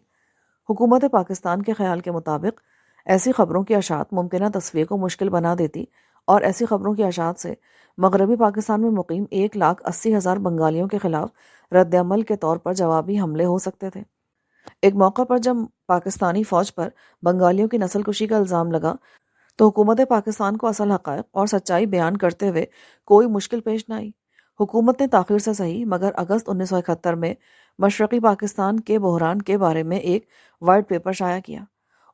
حکومت پاکستان کے خیال کے مطابق ایسی خبروں کی اشاعت ممکنہ تصفیے کو مشکل بنا دیتی، اور ایسی خبروں کی اشاعت سے مغربی پاکستان میں مقیم 1,80,000 بنگالیوں کے خلاف رد عمل کے طور پر جوابی حملے ہو سکتے تھے۔ ایک موقع پر جب پاکستانی فوج پر بنگالیوں کی نسل کشی کا الزام لگا تو حکومت پاکستان کو اصل حقائق اور سچائی بیان کرتے ہوئے کوئی مشکل پیش نہ آئی۔ حکومت نے تاخیر سے صحیح مگر اگست 1971 میں مشرقی پاکستان کے بحران کے بارے میں ایک وائٹ پیپر شائع کیا۔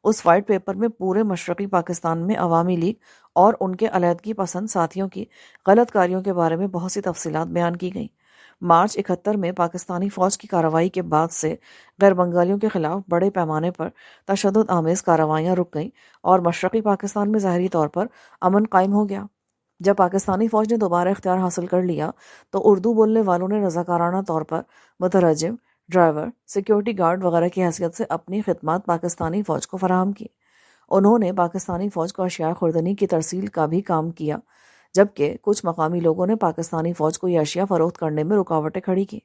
اس وائٹ پیپر میں پورے مشرقی پاکستان میں عوامی لیگ اور ان کے علیحدگی پسند ساتھیوں کی غلط کاریوں کے بارے میں بہت سی تفصیلات بیان کی گئیں۔ مارچ 71 میں پاکستانی فوج کی کارروائی کے بعد سے غیر بنگالیوں کے خلاف بڑے پیمانے پر تشدد آمیز کارروائیاں رک گئیں اور مشرقی پاکستان میں ظاہری طور پر امن قائم ہو گیا۔ جب پاکستانی فوج نے دوبارہ اختیار حاصل کر لیا تو اردو بولنے والوں نے رضاکارانہ طور پر مترجم، ڈرائیور، سیکیورٹی گارڈ وغیرہ کی حیثیت سے اپنی خدمات پاکستانی فوج کو فراہم کی۔ انہوں نے پاکستانی فوج کو اشیاء خوردنی کی ترسیل کا بھی کام کیا جبکہ کچھ مقامی لوگوں نے پاکستانی فوج کو یہ اشیاء فروخت کرنے میں رکاوٹیں کھڑی کی۔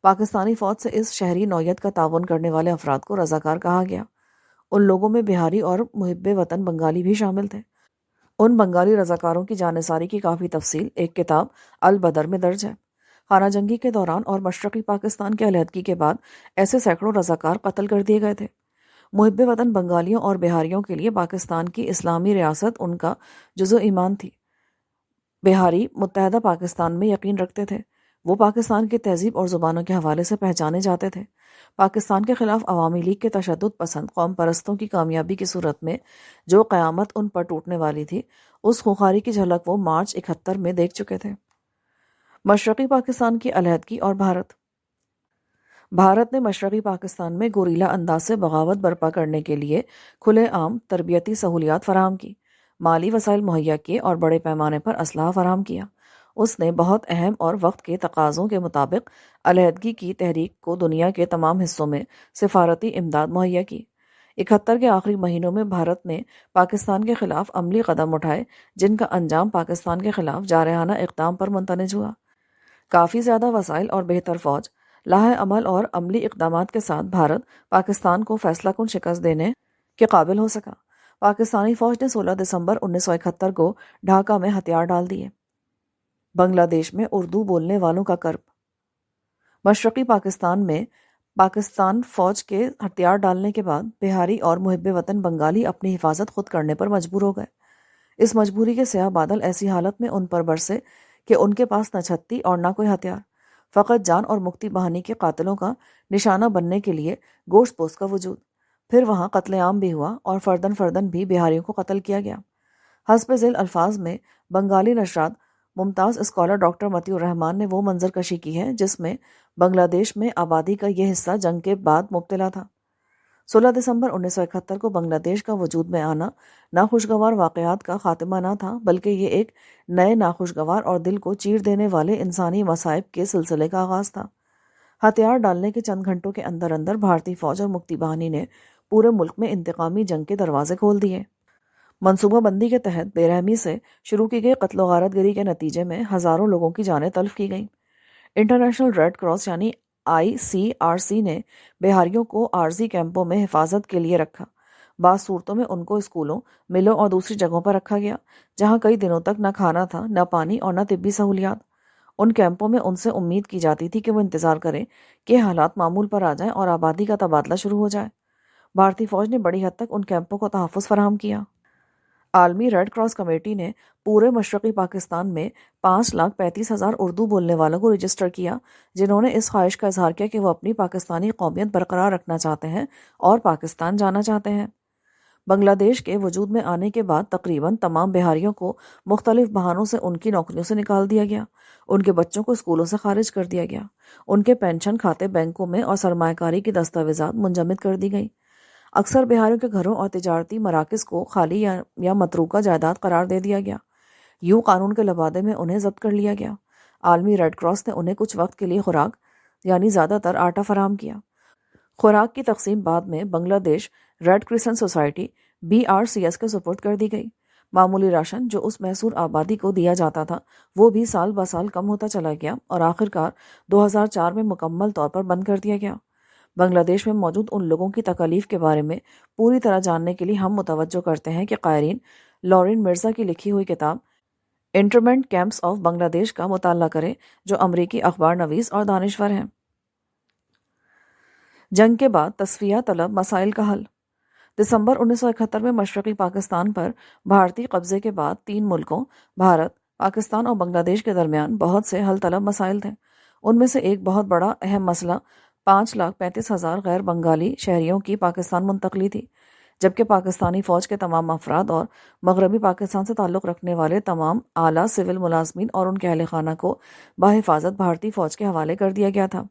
پاکستانی فوج سے اس شہری نوعیت کا تعاون کرنے والے افراد کو رضاکار کہا گیا۔ ان لوگوں میں بہاری اور محب وطن بنگالی بھی شامل تھے۔ ان بنگالی رضاکاروں کی جانثاری کی کافی تفصیل ایک کتاب البدر میں درج ہے۔ خانہ جنگی کے دوران اور مشرقی پاکستان کے علیحدگی کے بعد ایسے سینکڑوں رضاکار قتل کر دیے گئے تھے۔ محب وطن بنگالیوں اور بہاریوں کے لیے پاکستان کی اسلامی ریاست ان کا جزو ایمان تھی۔ بہاری متحدہ پاکستان میں یقین رکھتے تھے۔ وہ پاکستان کی تہذیب اور زبانوں کے حوالے سے پہچانے جاتے تھے۔ پاکستان کے خلاف عوامی لیگ کے تشدد پسند قوم پرستوں کی کامیابی کی صورت میں جو قیامت ان پر ٹوٹنے والی تھی، اس خونخواری کی جھلک وہ مارچ 71 میں دیکھ چکے تھے۔ مشرقی پاکستان کی علیحدگی اور بھارت نے مشرقی پاکستان میں گوریلا انداز سے بغاوت برپا کرنے کے لیے کھلے عام تربیتی سہولیات فراہم کی، مالی وسائل مہیا کیے اور بڑے پیمانے پر اسلحہ فراہم کیا۔ اس نے بہت اہم اور وقت کے تقاضوں کے مطابق علیحدگی کی تحریک کو دنیا کے تمام حصوں میں سفارتی امداد مہیا کی۔ 71 کے آخری مہینوں میں بھارت نے پاکستان کے خلاف عملی قدم اٹھائے جن کا انجام پاکستان کے خلاف جارحانہ اقدام پر منتج ہوا۔ کافی زیادہ وسائل اور بہتر فوج، لاہ عمل اور عملی اقدامات کے ساتھ بھارت پاکستان کو فیصلہ کن شکست دینے کے قابل ہو سکا۔ پاکستانی فوج نے 16 دسمبر 1971 کو ڈھاکہ میں ہتھیار ڈال دیے۔ بنگلہ دیش میں اردو بولنے والوں کا کرب۔ مشرقی پاکستان میں پاکستان فوج کے ہتھیار ڈالنے کے بعد بہاری اور محب وطن بنگالی اپنی حفاظت خود کرنے پر مجبور ہو گئے۔ اس مجبوری کے سیاہ بادل ایسی حالت میں ان پر برسے کہ ان کے پاس نہ چھتی اور نہ کوئی ہتھیار، فقط جان اور مکتی بہانی کے قاتلوں کا نشانہ بننے کے لیے گوشت پوست کا وجود۔ پھر وہاں قتل عام بھی ہوا اور فردن بھی بہاریوں کو قتل کیا گیا۔ حسب ذیل الفاظ میں بنگالی نشرات ممتاز اسکالر ڈاکٹر متی الرحمان نے وہ منظر کشی کی ہے جس میں بنگلہ دیش میں آبادی کا یہ حصہ جنگ کے بعد مبتلا تھا۔ 16 دسمبر 1971 کو بنگلہ دیش کا وجود میں آنا ناخوشگوار واقعات کا خاتمہ نہ تھا، بلکہ یہ ایک نئے ناخوشگوار اور دل کو چیر دینے والے انسانی مصائب کے سلسلے کا آغاز تھا۔ ہتھیار ڈالنے کے چند گھنٹوں کے اندر بھارتی فوج اور مکتی باہنی نے پورے ملک میں انتقامی جنگ کے دروازے کھول دیے۔ منصوبہ بندی کے تحت بے رحمی سے شروع کی گئی قتل و غارت گری کے نتیجے میں ہزاروں لوگوں کی جانیں تلف کی گئیں۔ انٹرنیشنل ریڈ کراس یعنی ICRC نے بہاریوں کو عارضی کیمپوں میں حفاظت کے لیے رکھا۔ بعض صورتوں میں ان کو اسکولوں، ملوں اور دوسری جگہوں پر رکھا گیا جہاں کئی دنوں تک نہ کھانا تھا، نہ پانی اور نہ طبی سہولیات۔ ان کیمپوں میں ان سے امید کی جاتی تھی کہ وہ انتظار کریں کہ حالات معمول پر آ جائیں اور آبادی کا تبادلہ شروع ہو جائے۔ بھارتی فوج نے بڑی حد تک ان کیمپوں کو تحفظ فراہم کیا۔ عالمی ریڈ کراس کمیٹی نے پورے مشرقی پاکستان میں 5,35,000 اردو بولنے والوں کو رجسٹر کیا جنہوں نے اس خواہش کا اظہار کیا کہ وہ اپنی پاکستانی قومیت برقرار رکھنا چاہتے ہیں اور پاکستان جانا چاہتے ہیں۔ بنگلہ دیش کے وجود میں آنے کے بعد تقریباً تمام بہاریوں کو مختلف بہانوں سے ان کی نوکریوں سے نکال دیا گیا، ان کے بچوں کو اسکولوں سے خارج کر دیا گیا، ان کے پینشن کھاتے بینکوں میں اور سرمایہ کاری کی دستاویزات منجمد کر دی گئیں۔ اکثر بہاریوں کے گھروں اور تجارتی مراکز کو خالی یا متروکہ جائیداد قرار دے دیا گیا، یوں قانون کے لبادے میں انہیں ضبط کر لیا گیا۔ عالمی ریڈ کراس نے انہیں کچھ وقت کے لیے خوراک یعنی زیادہ تر آٹا فراہم کیا۔ خوراک کی تقسیم بعد میں بنگلہ دیش ریڈ کرسنٹ سوسائٹی BRCS کے سپرد کر دی گئی۔ معمولی راشن جو اس محصور آبادی کو دیا جاتا تھا وہ بھی سال بہ سال کم ہوتا چلا گیا اور آخرکار 2004 میں مکمل طور پر بند کر دیا گیا۔ بنگلہ دیش میں موجود ان لوگوں کی تکالیف کے بارے میں پوری طرح جاننے کے لیے ہم متوجہ کرتے ہیں کہ قائرین لورین مرزا کی لکھی ہوئی کتاب انٹرمنٹ کیمپس آف بنگلہ دیش کا مطالعہ کریں، جو امریکی اخبار نویس اور دانشور ہیں۔ جنگ کے بعد تصفیہ طلب مسائل کا حل۔ دسمبر 1971 میں مشرقی پاکستان پر بھارتی قبضے کے بعد 3 ملکوں بھارت، پاکستان اور بنگلہ دیش کے درمیان بہت سے حل طلب مسائل تھے۔ ان میں سے ایک بہت بڑا اہم مسئلہ 5,35,000 غیر بنگالی شہریوں کی پاکستان منتقلی تھی، جبکہ پاکستانی فوج کے تمام افراد اور مغربی پاکستان سے تعلق رکھنے والے تمام اعلیٰ سول ملازمین اور ان کے اہل خانہ کو بحفاظت بھارتی فوج کے حوالے کر دیا گیا تھا۔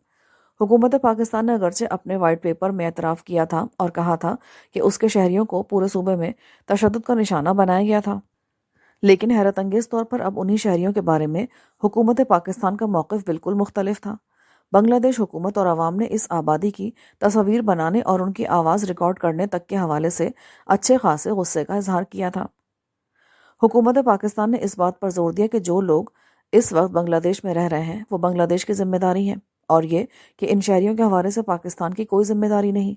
حکومت پاکستان نے اگرچہ اپنے وائٹ پیپر میں اعتراف کیا تھا اور کہا تھا کہ اس کے شہریوں کو پورے صوبے میں تشدد کا نشانہ بنایا گیا تھا، لیکن حیرت انگیز طور پر اب انہی شہریوں کے بارے میں حکومت پاکستان کا موقف بالکل مختلف تھا۔ بنگلہ دیش حکومت اور عوام نے اس آبادی کی تصاویر بنانے اور ان کی آواز ریکارڈ کرنے تک کے حوالے سے اچھے خاصے غصے کا اظہار کیا تھا۔ حکومت پاکستان نے اس بات پر زور دیا کہ جو لوگ اس وقت بنگلہ دیش میں رہ رہے ہیں وہ بنگلہ دیش کی ذمہ داری ہے، اور یہ کہ ان شہریوں کے حوالے سے پاکستان کی کوئی ذمہ داری نہیں۔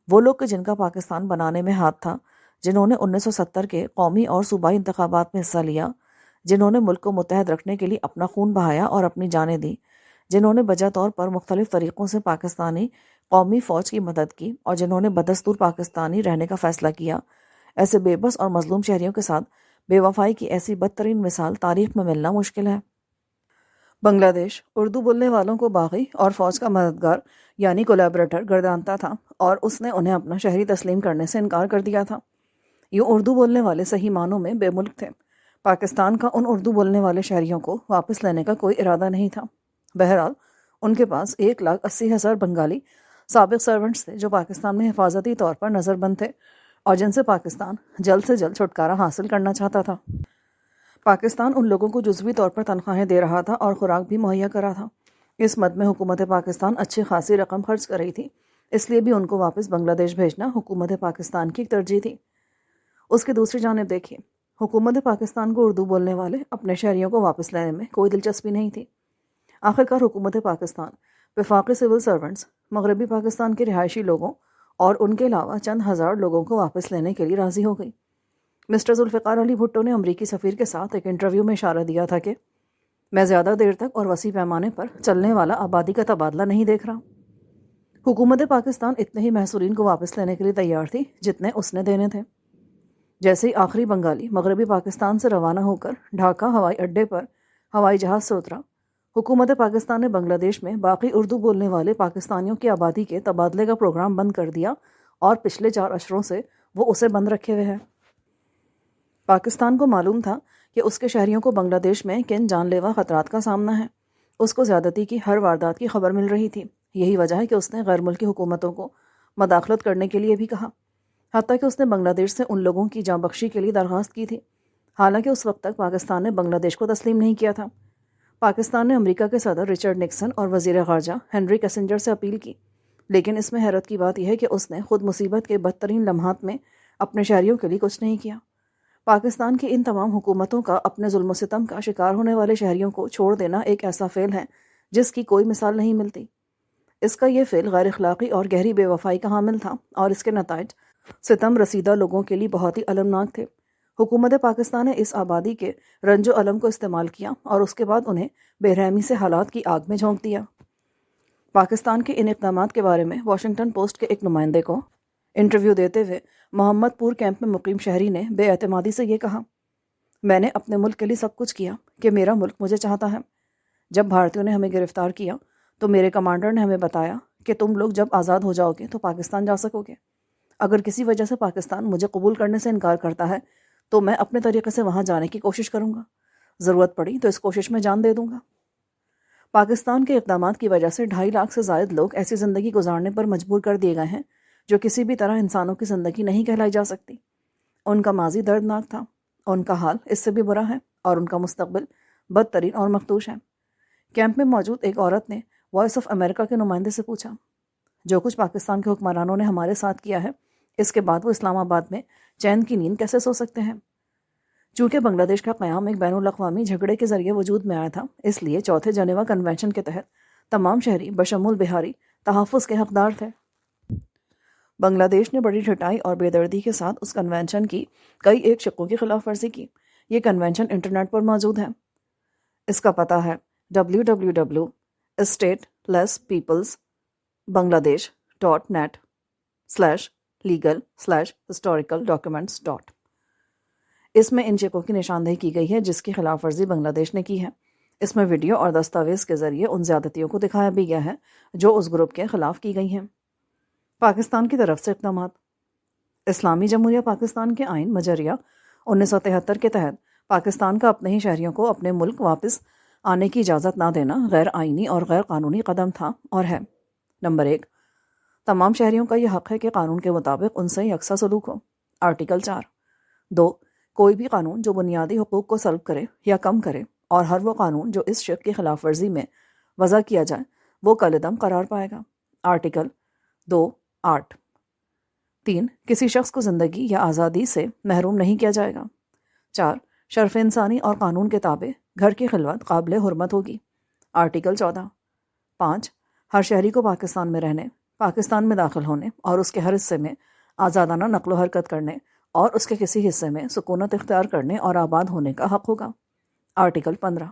وہ لوگ کہ جن کا پاکستان بنانے میں ہاتھ تھا، جنہوں نے 1970 کے قومی اور صوبائی انتخابات میں حصہ لیا، جنہوں نے ملک کو متحد رکھنے کے لیے اپنا خون بہایا اور اپنی جانیں دی، جنہوں نے بجا طور پر مختلف طریقوں سے پاکستانی قومی فوج کی مدد کی، اور جنہوں نے بدستور پاکستانی رہنے کا فیصلہ کیا، ایسے بے بس اور مظلوم شہریوں کے ساتھ بے وفائی کی ایسی بدترین مثال تاریخ میں ملنا مشکل ہے۔ بنگلہ دیش اردو بولنے والوں کو باغی اور فوج کا مددگار یعنی کولیبریٹر گردانتا تھا، اور اس نے انہیں اپنا شہری تسلیم کرنے سے انکار کر دیا تھا۔ یہ اردو بولنے والے صحیح معنوں میں بے ملک تھے۔ پاکستان کا ان اردو بولنے والے شہریوں کو واپس لینے کا کوئی ارادہ نہیں تھا۔ بہرحال ان کے پاس 1,80,000 بنگالی سابق سرونٹس تھے جو پاکستان میں حفاظتی طور پر نظر بند تھے، اور جن سے پاکستان جلد سے جلد چھٹکارا حاصل کرنا چاہتا تھا۔ پاکستان ان لوگوں کو جزوی طور پر تنخواہیں دے رہا تھا اور خوراک بھی مہیا کرا تھا۔ اس مد میں حکومت پاکستان اچھی خاصی رقم خرچ کر رہی تھی، اس لیے بھی ان کو واپس بنگلہ دیش بھیجنا حکومت پاکستان کی ایک ترجیح تھی۔ اس کی دوسری جانب دیکھیے، حکومت پاکستان کو اردو بولنے والے اپنے شہریوں کو واپس لینے میں کوئی دلچسپی نہیں تھی۔ آخرکار حکومت پاکستان وفاقی سول سرونٹس، مغربی پاکستان کے رہائشی لوگوں اور ان کے علاوہ چند ہزار لوگوں کو واپس لینے کے لیے راضی ہو گئی۔ مسٹر ذوالفقار علی بھٹو نے امریکی سفیر کے ساتھ ایک انٹرویو میں اشارہ دیا تھا کہ میں زیادہ دیر تک اور وسیع پیمانے پر چلنے والا آبادی کا تبادلہ نہیں دیکھ رہا۔ حکومت پاکستان اتنے ہی محصورین کو واپس لینے کے لیے تیار تھی جتنے اس نے دینے تھے۔ جیسے ہی آخری بنگالی مغربی پاکستان سے روانہ ہو کر ڈھاکہ ہوائی اڈے پر ہوائی جہاز سے اترا، حکومت پاکستان نے بنگلہ دیش میں باقی اردو بولنے والے پاکستانیوں کی آبادی کے تبادلے کا پروگرام بند کر دیا، اور پچھلے 4 اشروں سے وہ اسے بند رکھے ہوئے ہے۔ پاکستان کو معلوم تھا کہ اس کے شہریوں کو بنگلہ دیش میں کن جان لیوا خطرات کا سامنا ہے۔ اس کو زیادتی کی ہر واردات کی خبر مل رہی تھی۔ یہی وجہ ہے کہ اس نے غیر ملکی حکومتوں کو مداخلت کرنے کے لیے بھی کہا، حتیٰ کہ اس نے بنگلہ دیش سے ان لوگوں کی جاں بخشی کے لیے درخواست کی تھی۔ حالانکہ اس وقت تک پاکستان نے بنگلہ دیش کو تسلیم نہیں کیا تھا۔ پاکستان نے امریکہ کے صدر رچرڈ نکسن اور وزیر خارجہ ہنری کیسنجر سے اپیل کی، لیکن اس میں حیرت کی بات یہ ہے کہ اس نے خود مصیبت کے بدترین لمحات میں اپنے شہریوں کے لیے کچھ نہیں کیا۔ پاکستان کی ان تمام حکومتوں کا اپنے ظلم و ستم کا شکار ہونے والے شہریوں کو چھوڑ دینا ایک ایسا فعل ہے جس کی کوئی مثال نہیں ملتی۔ اس کا یہ فعل غیر اخلاقی اور گہری بے وفائی کا حامل تھا، اور اس کے نتائج ستم رسیدہ لوگوں کے لیے بہت ہی المناک تھے۔ حکومت پاکستان نے اس آبادی کے رنج و الم کو استعمال کیا، اور اس کے بعد انہیں بے رحمی سے حالات کی آگ میں جھونک دیا۔ پاکستان کے ان اقدامات کے بارے میں واشنگٹن پوسٹ کے ایک نمائندے کو انٹرویو دیتے ہوئے محمد پور کیمپ میں مقیم شہری نے بے اعتمادی سے یہ کہا، میں نے اپنے ملک کے لیے سب کچھ کیا کہ میرا ملک مجھے چاہتا ہے۔ جب بھارتیوں نے ہمیں گرفتار کیا تو میرے کمانڈر نے ہمیں بتایا کہ تم لوگ جب آزاد ہو جاؤ گے تو پاکستان جا سکو گے۔ اگر کسی وجہ سے پاکستان مجھے قبول کرنے سے انکار کرتا ہے تو میں اپنے طریقے سے وہاں جانے کی کوشش کروں گا، ضرورت پڑی تو اس کوشش میں جان دے دوں گا۔ پاکستان کے اقدامات کی وجہ سے 2.5 لاکھ سے زائد لوگ ایسی زندگی گزارنے پر مجبور کر دیے گئے ہیں جو کسی بھی طرح انسانوں کی زندگی نہیں کہلائی جا سکتی۔ ان کا ماضی دردناک تھا، ان کا حال اس سے بھی برا ہے، اور ان کا مستقبل بدترین اور مخدوش ہے۔ کیمپ میں موجود ایک عورت نے وائس آف امریکہ کے نمائندے سے پوچھا، جو کچھ پاکستان کے حکمرانوں نے ہمارے ساتھ کیا ہے، اس کے بعد وہ اسلام آباد میں چین کی نیند کیسے سو سکتے ہیں؟ چونکہ بنگلہ دیش کا قیام ایک بین الاقوامی جھگڑے کے ذریعے وجود میں آیا تھا، اس لیے چوتھے جنیوا کنونشن کے تحت تمام شہری بشمول بہاری تحفظ کے حقدار تھے۔ بنگلہ دیش نے بڑی ڈھٹائی اور بے دردی کے ساتھ اس کنونشن کی کئی ایک شقوں کی خلاف ورزی کی۔ یہ کنونشن انٹرنیٹ پر موجود ہے۔ اس کا پتہ ہے www.statelesspeoples.bangladesh.net/legal/historical documents. اس میں ان چیکوں کی نشاندہی کی گئی ہے جس کی خلاف ورزی بنگلہ دیش نے کی ہے۔ اس میں ویڈیو اور دستاویز کے ذریعے ان زیادتیوں کو دکھایا بھی گیا ہے جو اس گروپ کے خلاف کی گئی ہیں۔ پاکستان کی طرف سے اقدامات۔ اسلامی جمہوریہ پاکستان کے آئین مجریہ 1973 کے تحت پاکستان کا اپنے ہی شہریوں کو اپنے ملک واپس آنے کی اجازت نہ دینا غیر آئینی اور غیر قانونی قدم تھا اور ہے۔ نمبر 1، تمام شہریوں کا یہ حق ہے کہ قانون کے مطابق ان سے یکساں سلوک ہو۔ آرٹیکل 4۔ 2، کوئی بھی قانون جو بنیادی حقوق کو سلب کرے یا کم کرے، اور ہر وہ قانون جو اس شق کی خلاف ورزی میں وضع کیا جائے، وہ کالعدم قرار پائے گا۔ آرٹیکل 2(8)۔ 3، کسی شخص کو زندگی یا آزادی سے محروم نہیں کیا جائے گا۔ 4، شرف انسانی اور قانون کے تابع گھر کی خلوت قابل حرمت ہوگی۔ آرٹیکل 14۔ 5 ہر شہری کو پاکستان میں رہنے، پاکستان میں داخل ہونے اور اس کے ہر حصے میں آزادانہ نقل و حرکت کرنے اور اس کے کسی حصے میں سکونت اختیار کرنے اور آباد ہونے کا حق ہوگا۔ آرٹیکل 15۔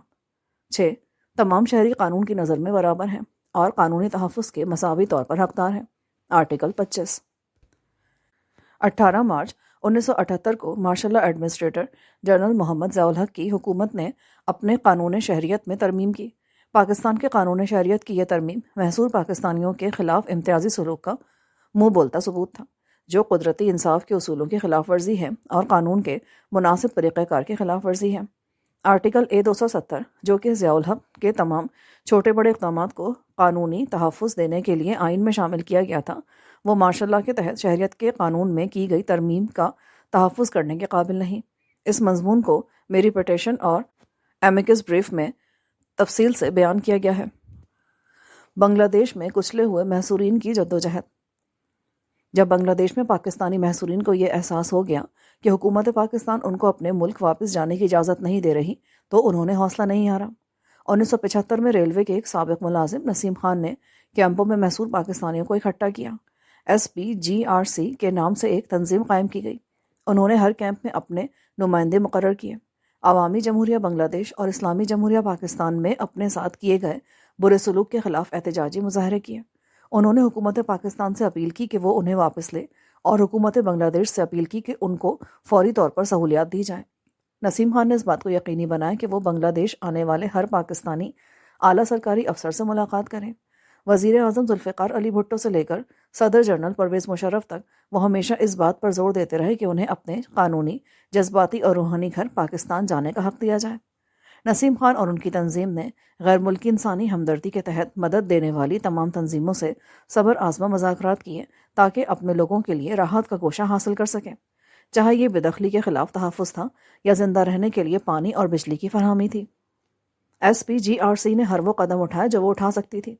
6 تمام شہری قانون کی نظر میں برابر ہیں اور قانونی تحفظ کے مساوی طور پر حقدار ہیں۔ آرٹیکل 25۔ 18 مارچ 1978 کو مارشل لا ایڈمنسٹریٹر جنرل محمد ضیاء الحق کی حکومت نے اپنے قانون شہریت میں ترمیم کی۔ پاکستان کے قانون شہریت کی یہ ترمیم محصور پاکستانیوں کے خلاف امتیازی سلوک کا منہ بولتا ثبوت تھا، جو قدرتی انصاف کے اصولوں کی خلاف ورزی ہے اور قانون کے مناسب طریقہ کار کی خلاف ورزی ہے۔ آرٹیکل A270 جو کہ ضیاء الحق کے تمام چھوٹے بڑے اقدامات کو قانونی تحفظ دینے کے لیے آئین میں شامل کیا گیا تھا، وہ مارشل لا کے تحت شہریت کے قانون میں کی گئی ترمیم کا تحفظ کرنے کے قابل نہیں۔ اس مضمون کو میری پٹیشن اور ایمیکس بریف میں تفصیل سے بیان کیا گیا ہے۔ بنگلہ دیش میں کچلے ہوئے محصورین کی جدوجہد۔ جب بنگلہ دیش میں پاکستانی محصورین کو یہ احساس ہو گیا کہ حکومت پاکستان ان کو اپنے ملک واپس جانے کی اجازت نہیں دے رہی تو انہوں نے حوصلہ نہیں ہارا۔ 1975 میں ریلوے کے ایک سابق ملازم نسیم خان نے کیمپوں میں محصور پاکستانیوں کو اکٹھا کیا۔ SPGRC کے نام سے ایک تنظیم قائم کی گئی۔ انہوں نے ہر کیمپ میں اپنے نمائندے مقرر کیے، عوامی جمہوریہ بنگلہ دیش اور اسلامی جمہوریہ پاکستان میں اپنے ساتھ کیے گئے برے سلوک کے خلاف احتجاجی مظاہرے کیے۔ انہوں نے حکومت پاکستان سے اپیل کی کہ وہ انہیں واپس لے اور حکومت بنگلہ دیش سے اپیل کی کہ ان کو فوری طور پر سہولیات دی جائیں۔ نسیم خان نے اس بات کو یقینی بنایا کہ وہ بنگلہ دیش آنے والے ہر پاکستانی اعلیٰ سرکاری افسر سے ملاقات کریں۔ وزیر اعظم ذوالفقار علی بھٹو سے لے کر صدر جنرل پرویز مشرف تک وہ ہمیشہ اس بات پر زور دیتے رہے کہ انہیں اپنے قانونی، جذباتی اور روحانی گھر پاکستان جانے کا حق دیا جائے۔ نسیم خان اور ان کی تنظیم نے غیر ملکی انسانی ہمدردی کے تحت مدد دینے والی تمام تنظیموں سے صبر آزما مذاکرات کیے تاکہ اپنے لوگوں کے لیے راحت کا گوشہ حاصل کر سکیں، چاہے یہ بے دخلی کے خلاف تحفظ تھا یا زندہ رہنے کے لیے پانی اور بجلی کی فراہمی تھی۔ SPGRC نے ہر وہ قدم اٹھائے جو وہ اٹھا سکتی تھی۔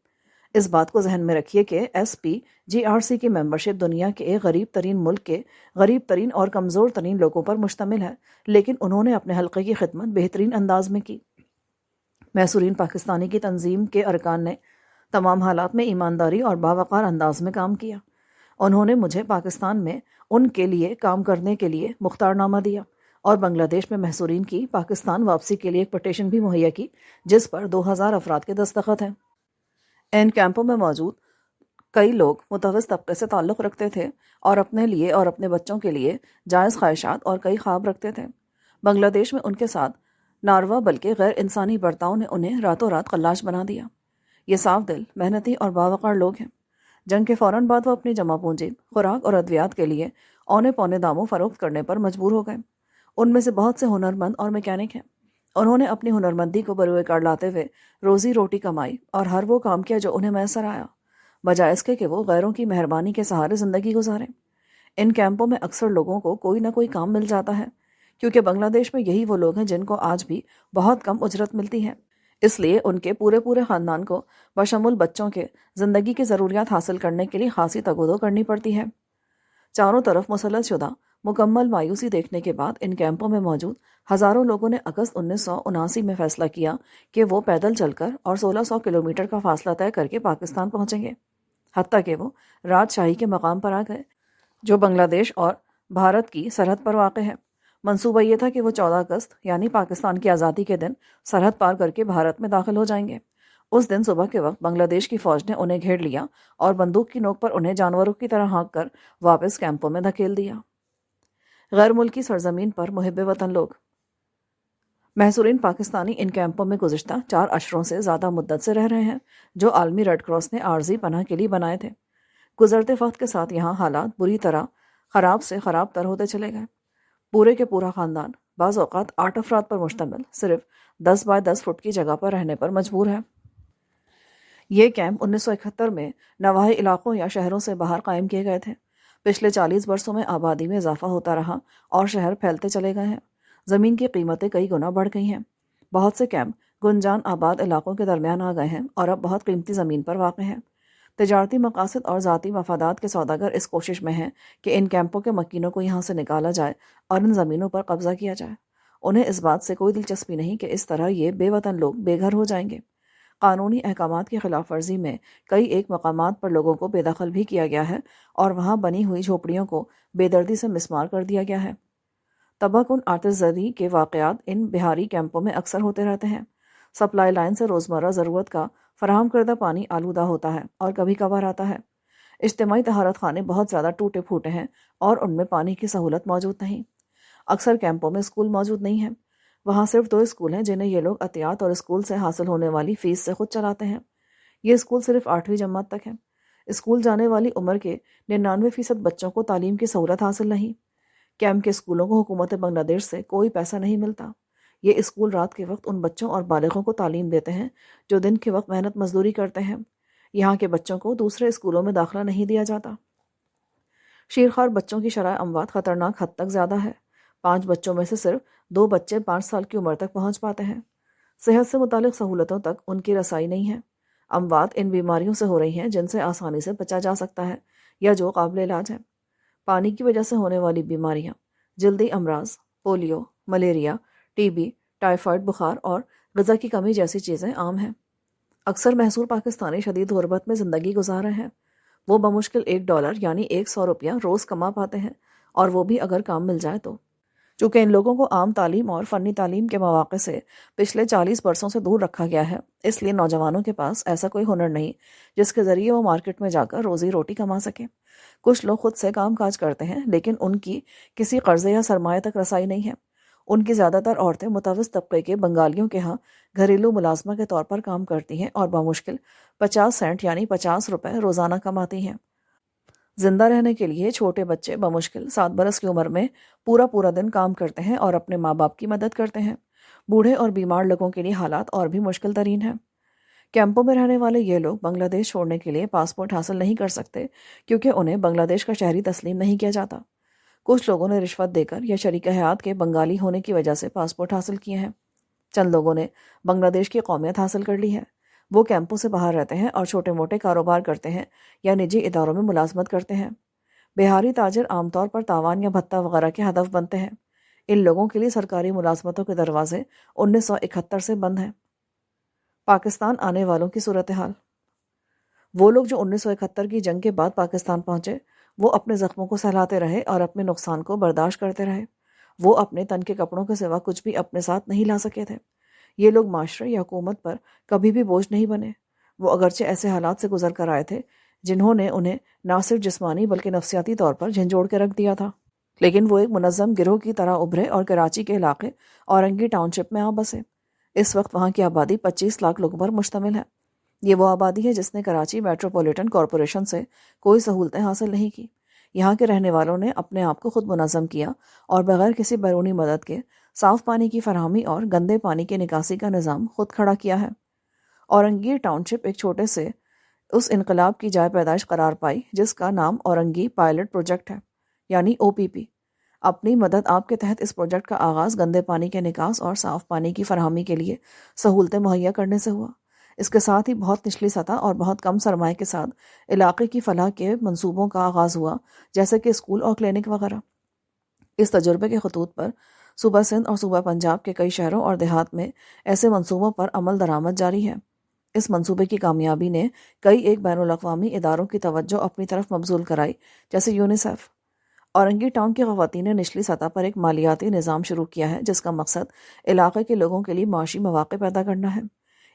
اس بات کو ذہن میں رکھیے کہ SPGRC کی ممبرشپ دنیا کے ایک غریب ترین ملک کے غریب ترین اور کمزور ترین لوگوں پر مشتمل ہے، لیکن انہوں نے اپنے حلقے کی خدمت بہترین انداز میں کی۔ محصورین پاکستانی کی تنظیم کے ارکان نے تمام حالات میں ایمانداری اور باوقار انداز میں کام کیا۔ انہوں نے مجھے پاکستان میں ان کے لیے کام کرنے کے لیے مختار نامہ دیا اور بنگلہ دیش میں محصورین کی پاکستان واپسی کے لیے ایک پٹیشن بھی مہیا کی جس پر 2000 افراد کے دستخط ہیں۔ ان کیمپوں میں موجود کئی لوگ متوسط طبقے سے تعلق رکھتے تھے اور اپنے لیے اور اپنے بچوں کے لیے جائز خواہشات اور کئی خواب رکھتے تھے۔ بنگلہ دیش میں ان کے ساتھ ناروا بلکہ غیر انسانی برتاؤ نے انہیں راتوں رات قلاش بنا دیا۔ یہ صاف دل، محنتی اور باوقار لوگ ہیں۔ جنگ کے فوراً بعد وہ اپنی جمع پونجی، خوراک اور ادویات کے لیے اونے پونے داموں فروخت کرنے پر مجبور ہو گئے۔ ان میں سے بہت سے ہنرمند اور میکینک ہیں۔ انہوں نے اپنی ہنرمندی کو بروئے کار لاتے ہوئے روزی روٹی کمائی اور ہر وہ کام کیا جو انہیں میسر آیا، بجائے اس کے کہ وہ غیروں کی مہربانی کے سہارے زندگی گزاریں۔ ان کیمپوں میں اکثر لوگوں کو کوئی نہ کوئی کام مل جاتا ہے، کیونکہ بنگلہ دیش میں یہی وہ لوگ ہیں جن کو آج بھی بہت کم اجرت ملتی ہے۔ اس لیے ان کے پورے خاندان کو بشمول بچوں کے زندگی کی ضروریات حاصل کرنے کے لیے خاصی تگودو کرنی پڑتی ہے۔ چاروں طرف مسلط شدہ مکمل مایوسی دیکھنے کے بعد ان کیمپوں میں موجود ہزاروں لوگوں نے اگست 1979 میں فیصلہ کیا کہ وہ پیدل چل کر اور 1600 کلومیٹر کا فاصلہ طے کر کے پاکستان پہنچیں گے، حتیٰ کہ وہ راج شاہی کے مقام پر آ گئے جو بنگلہ دیش اور بھارت کی سرحد پر واقع ہے۔ منصوبہ یہ تھا کہ وہ 14 اگست یعنی پاکستان کی آزادی کے دن سرحد پار کر کے بھارت میں داخل ہو جائیں گے۔ اس دن صبح کے وقت بنگلہ دیش کی فوج نے انہیں گھیر لیا اور بندوق کی نوک پر انہیں جانوروں کی طرح ہانک کر واپس کیمپوں میں دھکیل دیا۔ غیر ملکی سرزمین پر محب وطن لوگ۔ محصورین پاکستانی ان کیمپوں میں گزشتہ 4 عشروں سے زیادہ مدت سے رہ رہے ہیں، جو عالمی ریڈ کراس نے عارضی پناہ کے لیے بنائے تھے۔ گزرتے وقت کے ساتھ یہاں حالات بری طرح خراب سے خراب تر ہوتے چلے گئے۔ پورے کے پورا خاندان بعض اوقات 8 افراد پر مشتمل صرف 10 بائی 10 فٹ کی جگہ پر رہنے پر مجبور ہے۔ یہ کیمپ 1971 میں نواحی علاقوں یا شہروں سے باہر قائم کیے گئے تھے۔ پچھلے 40 برسوں میں آبادی میں اضافہ ہوتا رہا اور شہر پھیلتے چلے گئے ہیں۔ زمین کی قیمتیں کئی گنا بڑھ گئی ہیں۔ بہت سے کیمپ گنجان آباد علاقوں کے درمیان آ گئے ہیں اور اب بہت قیمتی زمین پر واقع ہیں۔ تجارتی مقاصد اور ذاتی مفادات کے سوداگر اس کوشش میں ہیں کہ ان کیمپوں کے مکینوں کو یہاں سے نکالا جائے اور ان زمینوں پر قبضہ کیا جائے۔ انہیں اس بات سے کوئی دلچسپی نہیں کہ اس طرح یہ بے وطن لوگ بے گھر ہو جائیں گے۔ قانونی احکامات کی خلاف ورزی میں کئی ایک مقامات پر لوگوں کو بے دخل بھی کیا گیا ہے اور وہاں بنی ہوئی جھوپڑیوں کو بے دردی سے مسمار کر دیا گیا ہے۔ تباہ کن آتش زدی کے واقعات ان بہاری کیمپوں میں اکثر ہوتے رہتے ہیں۔ سپلائی لائن سے روزمرہ ضرورت کا فراہم کردہ پانی آلودہ ہوتا ہے اور کبھی کبھار آتا ہے۔ اجتماعی طہارت خانے بہت زیادہ ٹوٹے پھوٹے ہیں اور ان میں پانی کی سہولت موجود نہیں۔ اکثر کیمپوں میں اسکول موجود نہیں ہیں۔ وہاں صرف 2 اسکول ہیں جنہیں یہ لوگ عطیات اور اسکول سے حاصل ہونے والی فیس سے خود چلاتے ہیں۔ یہ اسکول صرف 8ویں جماعت تک ہیں۔ اسکول جانے والی عمر کے 99% بچوں کو تعلیم کی سہولت حاصل نہیں۔ کیمپ کے اسکولوں کو حکومت بنگلہ دیش سے کوئی پیسہ نہیں ملتا۔ یہ اسکول رات کے وقت ان بچوں اور بالغوں کو تعلیم دیتے ہیں جو دن کے وقت محنت مزدوری کرتے ہیں۔ یہاں کے بچوں کو دوسرے اسکولوں میں داخلہ نہیں دیا جاتا۔ شیرخوار بچوں کی شرح اموات خطرناک حد تک زیادہ ہے۔ 5 بچوں میں سے صرف 2 بچے 5 سال کی عمر تک پہنچ پاتے ہیں۔ صحت سے متعلق سہولتوں تک ان کی رسائی نہیں ہے۔ اموات ان بیماریوں سے ہو رہی ہیں جن سے آسانی سے بچا جا سکتا ہے یا جو قابل علاج ہیں۔ پانی کی وجہ سے ہونے والی بیماریاں، جلدی امراض، polio, malaria, T B, typhoid بخار اور غذا کی کمی جیسی چیزیں عام ہیں۔ اکثر محصور پاکستانی شدید غربت میں زندگی گزار رہے ہیں۔ وہ بمشکل $1 یعنی 100 روپیہ روز کما پاتے ہیں، اور وہ بھی اگر کام مل جائے تو۔ چونکہ ان لوگوں کو عام تعلیم اور فنی تعلیم کے مواقع سے پچھلے 40 برسوں سے دور رکھا گیا ہے، اس لیے نوجوانوں کے پاس ایسا کوئی ہنر نہیں جس کے ذریعے وہ مارکیٹ میں جا کر روزی روٹی کما سکیں۔ کچھ لوگ خود سے کام کاج کرتے ہیں لیکن ان کی کسی قرضے یا سرمایہ تک رسائی نہیں ہے۔ ان کی زیادہ تر عورتیں متوسط طبقے کے بنگالیوں کے ہاں گھریلو ملازمہ کے طور پر کام کرتی ہیں اور بمشکل 50 سینٹ یعنی 50 روپے روزانہ کماتی ہیں۔ زندہ رہنے کے لیے چھوٹے بچے بمشکل 7 برس کی عمر میں پورا دن کام کرتے ہیں اور اپنے ماں باپ کی مدد کرتے ہیں۔ بوڑھے اور بیمار لوگوں کے لیے حالات اور بھی مشکل ترین ہیں۔ کیمپوں میں رہنے والے یہ لوگ بنگلہ دیش چھوڑنے کے لیے پاسپورٹ حاصل نہیں کر سکتے کیونکہ انہیں بنگلہ دیش کا شہری تسلیم نہیں کیا جاتا۔ کچھ لوگوں نے رشوت دے کر یا شریک حیات کے بنگالی ہونے کی وجہ سے پاسپورٹ حاصل کیے ہیں۔ چند لوگوں نے بنگلہ دیش کی قومیت حاصل کر لی ہے۔ وہ کیمپوں سے باہر رہتے ہیں اور چھوٹے موٹے کاروبار کرتے ہیں یا نجی اداروں میں ملازمت کرتے ہیں۔ بہاری تاجر عام طور پر تاوان یا بھتہ وغیرہ کے ہدف بنتے ہیں۔ ان لوگوں کے لیے سرکاری ملازمتوں کے دروازے 1971 سے بند ہیں۔ پاکستان آنے والوں کی صورتحال۔ وہ لوگ جو 1971 کی جنگ کے بعد پاکستان پہنچے، وہ اپنے زخموں کو سہلاتے رہے اور اپنے نقصان کو برداشت کرتے رہے۔ وہ اپنے تن کے کپڑوں کے سوا کچھ بھی اپنے ساتھ نہیں لا سکے تھے۔ یہ لوگ معاشرے یا حکومت پر کبھی بھی بوجھ نہیں بنے۔ وہ اگرچہ ایسے حالات سے گزر کر آئے تھے جنہوں نے انہیں نہ صرف جسمانی بلکہ نفسیاتی طور پر جھنجھوڑ کے رکھ دیا تھا، لیکن وہ ایک منظم گروہ کی طرح ابھرے اور کراچی کے علاقے اورنگی ٹاؤن شپ میں آ بسے۔ اس وقت وہاں کی آبادی 25 لاکھ لوگوں پر مشتمل ہے۔ یہ وہ آبادی ہے جس نے کراچی میٹروپولیٹن کارپوریشن سے کوئی سہولتیں حاصل نہیں کی۔ یہاں کے رہنے والوں نے اپنے آپ کو خود منظم کیا اور بغیر کسی بیرونی مدد کے صاف پانی کی فراہمی اور گندے پانی کی نکاسی کا نظام خود کھڑا کیا ہے۔ اورنگی ٹاؤن شپ ایک چھوٹے سے اس انقلاب کی جائے پیدائش قرار پائی جس کا نام اورنگی پائلٹ پروجیکٹ ہے، یعنی OPP۔ اپنی مدد آپ کے تحت اس پروجیکٹ کا آغاز گندے پانی کے نکاس اور صاف پانی کی فراہمی کے لیے سہولتیں مہیا کرنے سے ہوا۔ اس کے ساتھ ہی بہت نچلی سطح اور بہت کم سرمایہ کے ساتھ علاقے کی فلاح کے منصوبوں کا آغاز ہوا، جیسے کہ اسکول اور کلینک وغیرہ۔ اس تجربے کے خطوط پر صوبہ سندھ اور صوبہ پنجاب کے کئی شہروں اور دیہات میں ایسے منصوبوں پر عمل درآمد جاری ہے۔ اس منصوبے کی کامیابی نے کئی ایک بین الاقوامی اداروں کی توجہ اپنی طرف مبذول کرائی، جیسے یونیسیف۔ اورنگی ٹاؤن کی خواتین نے نچلی سطح پر ایک مالیاتی نظام شروع کیا ہے جس کا مقصد علاقے کے لوگوں کے لیے معاشی مواقع پیدا کرنا ہے۔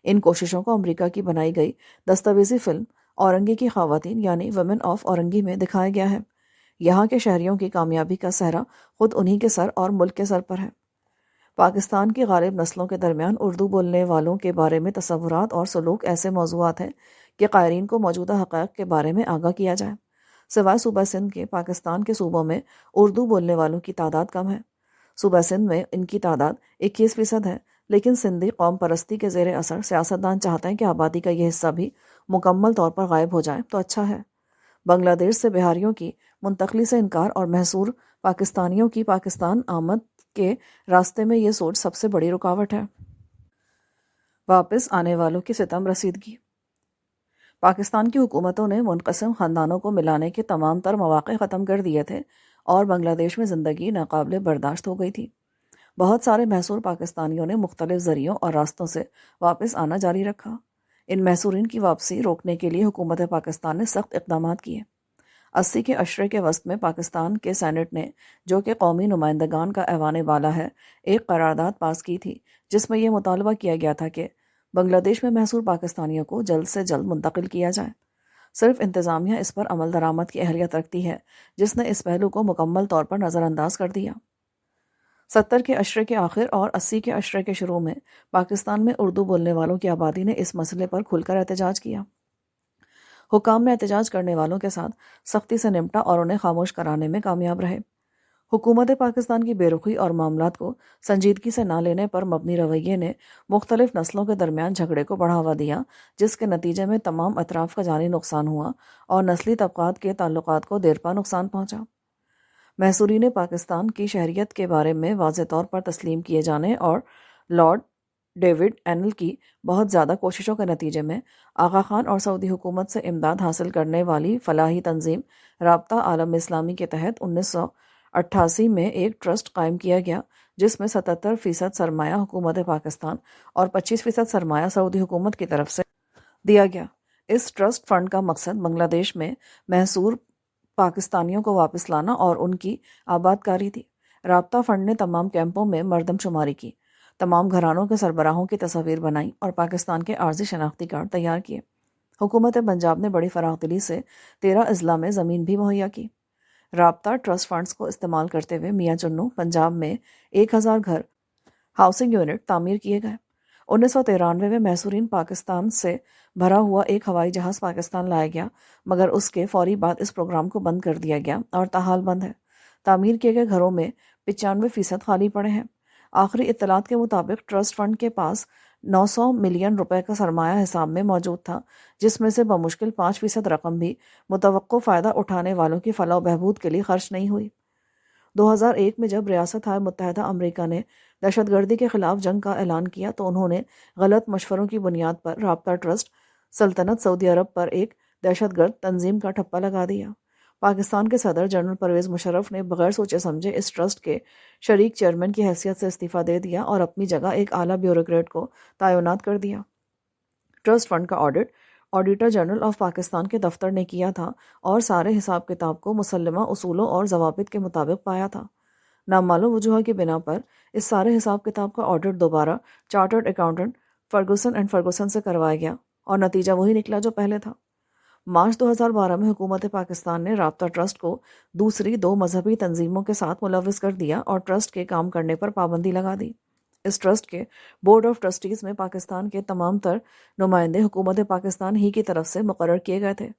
ان کوششوں کو امریکہ کی بنائی گئی دستاویزی فلم اورنگی کی خواتین یعنی ویمن آف اورنگی میں دکھایا گیا ہے۔ یہاں کے شہریوں کی کامیابی کا سہرا خود انہی کے سر اور ملک کے سر پر ہے۔ پاکستان کی غالب نسلوں کے درمیان اردو بولنے والوں کے بارے میں تصورات اور سلوک ایسے موضوعات ہیں کہ قائرین کو موجودہ حقائق کے بارے میں آگاہ کیا جائے۔ سوائے صوبہ سندھ کے پاکستان کے صوبوں میں اردو بولنے والوں کی تعداد کم ہے۔ صوبہ سندھ میں ان کی تعداد 21% ہے، لیکن سندھی قوم پرستی کے زیر اثر سیاستدان چاہتے ہیں کہ آبادی کا یہ حصہ بھی مکمل طور پر غائب ہو جائے تو اچھا ہے۔ بنگلہ دیش سے بہاریوں کی منتقلی سے انکار اور محصور پاکستانیوں کی پاکستان آمد کے راستے میں یہ سوچ سب سے بڑی رکاوٹ ہے۔ واپس آنے والوں کی ستم رسیدگی۔ پاکستان کی حکومتوں نے منقسم خاندانوں کو ملانے کے تمام تر مواقع ختم کر دیے تھے اور بنگلہ دیش میں زندگی ناقابل برداشت ہو گئی تھی۔ بہت سارے محصور پاکستانیوں نے مختلف ذریعوں اور راستوں سے واپس آنا جاری رکھا۔ ان محصورین کی واپسی روکنے کے لیے حکومت پاکستان نے سخت اقدامات کیے۔ 80 کے عشرے کے وسط میں پاکستان کے سینٹ نے، جو کہ قومی نمائندگان کا ایوان بالا ہے، ایک قرارداد پاس کی تھی جس میں یہ مطالبہ کیا گیا تھا کہ بنگلہ دیش میں محصور پاکستانیوں کو جلد سے جلد منتقل کیا جائے۔ صرف انتظامیہ اس پر عمل درآمد کی اہلیت رکھتی ہے، جس نے اس پہلو کو مکمل طور پر نظر انداز کر دیا۔ 70 کے عشرے کے آخر اور 80 کے عشرے کے شروع میں پاکستان میں اردو بولنے والوں کی آبادی نے اس مسئلے پر کھل کر احتجاج کیا۔ حکام نے احتجاج کرنے والوں کے ساتھ سختی سے نمٹا اور انہیں خاموش کرانے میں کامیاب رہے۔ حکومت پاکستان کی بے رخی اور معاملات کو سنجیدگی سے نہ لینے پر مبنی رویے نے مختلف نسلوں کے درمیان جھگڑے کو بڑھاوا دیا، جس کے نتیجے میں تمام اطراف کا جانی نقصان ہوا اور نسلی طبقات کے تعلقات کو دیر پا نقصان پہنچا۔ محصورین پاکستان کی شہریت کے بارے میں واضح طور پر تسلیم کیے جانے اور لارڈ ڈیوڈ اینل کی بہت زیادہ کوششوں کے نتیجے میں آغا خان اور سعودی حکومت سے امداد حاصل کرنے والی فلاحی تنظیم رابطہ عالم اسلامی کے تحت 1988 میں ایک ٹرسٹ قائم کیا گیا، جس میں 77% سرمایہ حکومت پاکستان اور 25% سرمایہ سعودی حکومت کی طرف سے دیا گیا۔ اس ٹرسٹ فنڈ کا مقصد بنگلہ دیش میں محصور پاکستانیوں کو واپس لانا اور ان کی آباد کاری تھی۔ رابطہ فنڈ نے تمام کیمپوں میں مردم شماری کی، تمام گھرانوں کے سربراہوں کی تصاویر بنائی اور پاکستان کے عارضی شناختی کارڈ تیار کیے۔ حکومت پنجاب نے بڑی فراخ دلی سے 13 اضلاع میں زمین بھی مہیا کی۔ رابطہ ٹرسٹ فنڈز کو استعمال کرتے ہوئے میاں چنو پنجاب میں 1000 گھر ہاؤسنگ یونٹ تعمیر کیے گئے۔ 1993 میں محصورین پاکستان سے بھرا ہوا ایک ہوائی جہاز پاکستان لایا گیا، مگر اس کے فوری بعد اس پروگرام کو بند کر دیا گیا اور تاحال بند ہے۔ تعمیر کیے گئے گھروں میں 95% خالی پڑے ہیں۔ آخری اطلاعات کے مطابق ٹرسٹ فنڈ کے پاس 900 ملین روپے کا سرمایہ حساب میں موجود تھا، جس میں سے بمشکل 5% رقم بھی متوقع فائدہ اٹھانے والوں کی فلاح و بہبود کے لیے خرچ نہیں ہوئی۔ 2001 میں جب ریاست متحدہ امریکہ نے دہشت گردی کے خلاف جنگ کا اعلان کیا تو انہوں نے غلط مشوروں کی بنیاد پر رابطہ ٹرسٹ سلطنت سعودی عرب پر ایک دہشت گرد تنظیم کا ٹھپا لگا دیا۔ پاکستان کے صدر جنرل پرویز مشرف نے بغیر سوچے سمجھے اس ٹرسٹ کے شریک چیئرمین کی حیثیت سے استعفیٰ دے دیا اور اپنی جگہ ایک اعلیٰ بیوروکریٹ کو تعینات کر دیا۔ ٹرسٹ فنڈ کا آڈیٹر جنرل آف پاکستان کے دفتر نے کیا تھا اور سارے حساب کتاب کو مسلمہ اصولوں اور ضوابط کے مطابق پایا تھا۔ نامعلوم وجوہ کی بنا پر اس سارے حساب کتاب کا آڈٹ دوبارہ chartered accountant Ferguson and Ferguson سے کروایا گیا اور نتیجہ وہی نکلا جو پہلے تھا۔ مارچ 2012 میں حکومت پاکستان نے رابطہ ٹرسٹ کو دوسری 2 مذہبی تنظیموں کے ساتھ ملوث کر دیا اور ٹرسٹ کے کام کرنے پر پابندی لگا دی۔ اس ٹرسٹ کے بورڈ آف ٹرسٹیز میں پاکستان کے تمام تر نمائندے حکومت پاکستان ہی کی طرف سے مقرر کیے گئے تھے۔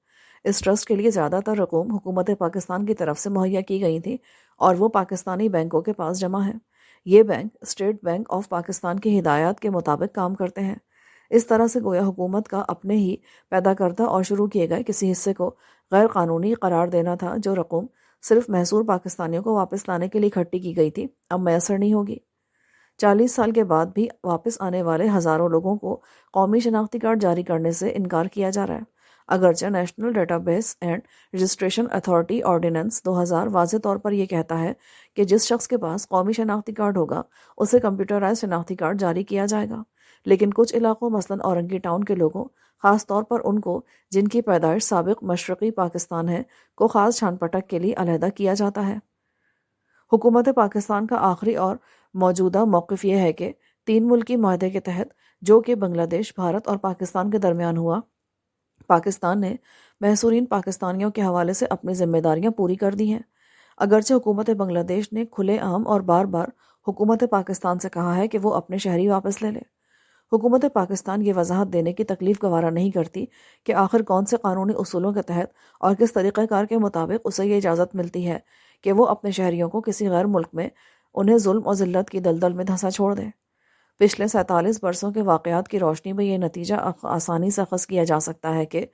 اس ٹرسٹ کے لیے زیادہ تر رقوم حکومت پاکستان کی طرف سے مہیا کی گئی تھی اور وہ پاکستانی بینکوں کے پاس جمع ہیں۔ یہ bank state bank of Pakistan کی ہدایات کے مطابق کام کرتے ہیں۔ اس طرح سے گویا حکومت کا اپنے ہی پیدا کردہ اور شروع کیے گئے کسی حصے کو غیر قانونی قرار دینا تھا، جو رقم صرف محصور پاکستانیوں کو واپس لانے کے لیے اکٹھی کی گئی تھی، اب میسر نہیں ہوگی۔ 40 سال کے بعد بھی واپس آنے والے ہزاروں لوگوں کو قومی شناختی کارڈ جاری کرنے سے انکار کیا جا رہا ہے، اگرچہ national data base and registration authority ordinance 2000 واضح طور پر یہ کہتا ہے کہ جس شخص کے پاس قومی شناختی کارڈ ہوگا اسے کمپیوٹرائز شناختی کارڈ جاری کیا جائے گا، لیکن کچھ علاقوں مثلاً اورنگی ٹاؤن کے لوگوں، خاص طور پر ان کو جن کی پیدائش سابق مشرقی پاکستان ہے، کو خاص چھان پٹک کے لیے علیحدہ کیا جاتا ہے۔ حکومت پاکستان کا آخری اور موجودہ موقف یہ ہے کہ 3 ملکی معاہدے کے تحت، جو کہ بنگلہ دیش، بھارت اور پاکستان کے درمیان ہوا، پاکستان نے محصورین پاکستانیوں کے حوالے سے اپنی ذمہ داریاں پوری کر دی ہیں، اگرچہ حکومت بنگلہ دیش نے کھلے عام اور بار بار حکومت پاکستان سے کہا ہے کہ وہ اپنے شہری واپس لے لے۔ حکومت پاکستان یہ وضاحت دینے کی تکلیف گوارا نہیں کرتی کہ آخر کون سے قانونی اصولوں کے تحت اور کس طریقہ کار کے مطابق اسے یہ اجازت ملتی ہے کہ وہ اپنے شہریوں کو کسی غیر ملک میں انہیں ظلم اور ذلت کی دلدل میں دھنسا چھوڑ دے۔ پچھلے 47 برسوں کے واقعات کی روشنی میں یہ نتیجہ آسانی سے اخذ کیا جا سکتا ہے کہ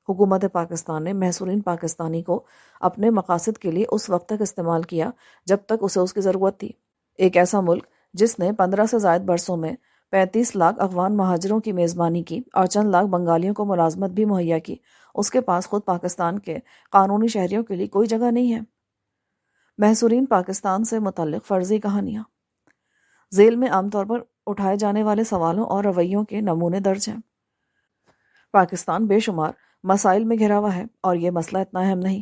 حکومت پاکستان نے محصورین پاکستانی کو اپنے مقاصد کے لیے اس وقت تک استعمال کیا جب تک اسے اس کی ضرورت تھی۔ ایک ایسا ملک جس نے 15 سے زائد برسوں میں 35 لاکھ افغان مہاجروں کی میزبانی کی اور چند لاکھ بنگالیوں کو ملازمت بھی مہیا کی، اس کے پاس خود پاکستان کے قانونی شہریوں کے لیے کوئی جگہ نہیں ہے۔ محصورین پاکستان سے متعلق فرضی کہانیاں۔ ذیل میں عام طور پر اٹھائے جانے والے سوالوں اور رویوں کے نمونے درج ہیں۔ پاکستان بے شمار مسائل میں گھرا ہوا ہے اور یہ مسئلہ اتنا اہم نہیں۔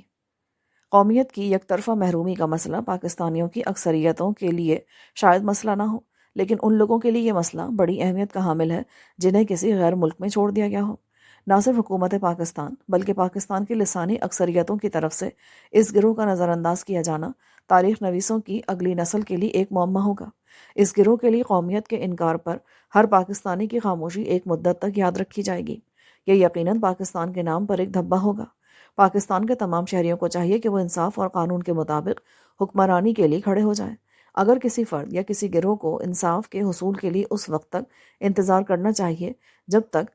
قومیت کی یک طرفہ محرومی کا مسئلہ پاکستانیوں کی اکثریتوں کے لیے شاید مسئلہ نہ ہو، لیکن ان لوگوں کے لیے یہ مسئلہ بڑی اہمیت کا حامل ہے جنہیں کسی غیر ملک میں چھوڑ دیا گیا ہو۔ نہ صرف حکومت پاکستان بلکہ پاکستان کی لسانی اکثریتوں کی طرف سے اس گروہ کا نظر انداز کیا جانا تاریخ نویسوں کی اگلی نسل کے لیے ایک معمہ ہوگا۔ اس گروہ کے لیے قومیت کے انکار پر ہر پاکستانی کی خاموشی ایک مدت تک یاد رکھی جائے گی۔ یہ یقیناً پاکستان کے نام پر ایک دھبا ہوگا۔ پاکستان کے تمام شہریوں کو چاہیے کہ وہ انصاف اور قانون کے مطابق حکمرانی کے لیے کھڑے ہو جائیں۔ اگر کسی فرد یا کسی گروہ کو انصاف کے حصول کے لیے اس وقت تک انتظار کرنا چاہیے جب تک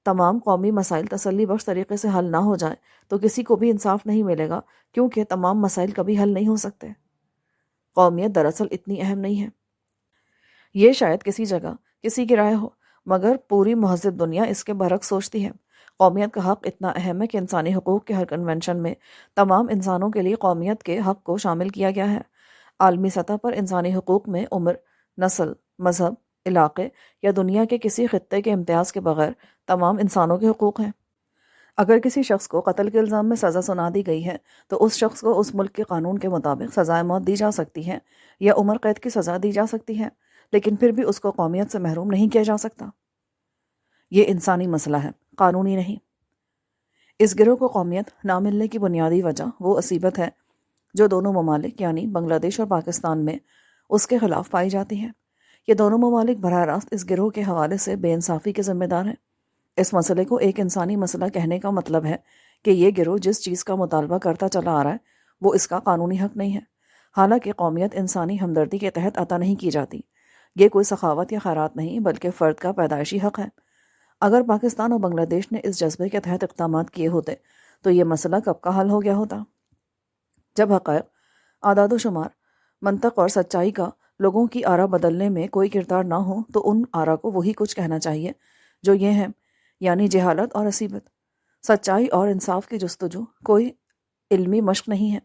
تمام قومی مسائل تسلی بخش طریقے سے حل نہ ہو جائیں تو کسی کو بھی انصاف نہیں ملے گا، کیونکہ تمام مسائل کبھی حل نہیں ہو سکتے۔ قومیت دراصل اتنی اہم نہیں ہے۔ یہ شاید کسی جگہ کسی کی رائے ہو، مگر پوری مہذب دنیا اس کے برعکس سوچتی ہے۔ قومیت کا حق اتنا اہم ہے کہ انسانی حقوق کے ہر کنونشن میں تمام انسانوں کے لیے قومیت کے حق کو شامل کیا گیا ہے۔ عالمی سطح پر انسانی حقوق میں عمر، نسل، مذہب، علاقے یا دنیا کے کسی خطے کے امتیاز کے بغیر تمام انسانوں کے حقوق ہیں۔ اگر کسی شخص کو قتل کے الزام میں سزا سنا دی گئی ہے تو اس شخص کو اس ملک کے قانون کے مطابق سزائے موت دی جا سکتی ہے یا عمر قید کی سزا دی جا سکتی ہے، لیکن پھر بھی اس کو قومیت سے محروم نہیں کیا جا سکتا۔ یہ انسانی مسئلہ ہے، قانونی نہیں۔ اس گروہ کو قومیت نہ ملنے کی بنیادی وجہ وہ عصیبت ہے جو دونوں ممالک یعنی بنگلہ دیش اور پاکستان میں اس کے خلاف پائی جاتی ہے۔ یہ دونوں ممالک براہ راست اس گروہ کے حوالے سے بے انصافی کے ذمہ دار ہیں۔ اس مسئلے کو ایک انسانی مسئلہ کہنے کا مطلب ہے کہ یہ گروہ جس چیز کا مطالبہ کرتا چلا آ رہا ہے وہ اس کا قانونی حق نہیں ہے، حالانکہ قومیت انسانی ہمدردی کے تحت عطا نہیں کی جاتی۔ یہ کوئی سخاوت یا خیرات نہیں بلکہ فرد کا پیدائشی حق ہے۔ اگر پاکستان اور بنگلہ دیش نے اس جذبے کے تحت اقدامات کیے ہوتے تو یہ مسئلہ کب کا حل ہو گیا ہوتا۔ جب حقائق، اعداد و شمار، منطق اور سچائی کا لوگوں کی آرا بدلنے میں کوئی کردار نہ ہو تو ان آرا کو وہی کچھ کہنا چاہیے جو یہ ہیں، یعنی جہالت اور عصیبت۔ سچائی اور انصاف کی جستجو کوئی علمی مشق نہیں ہے۔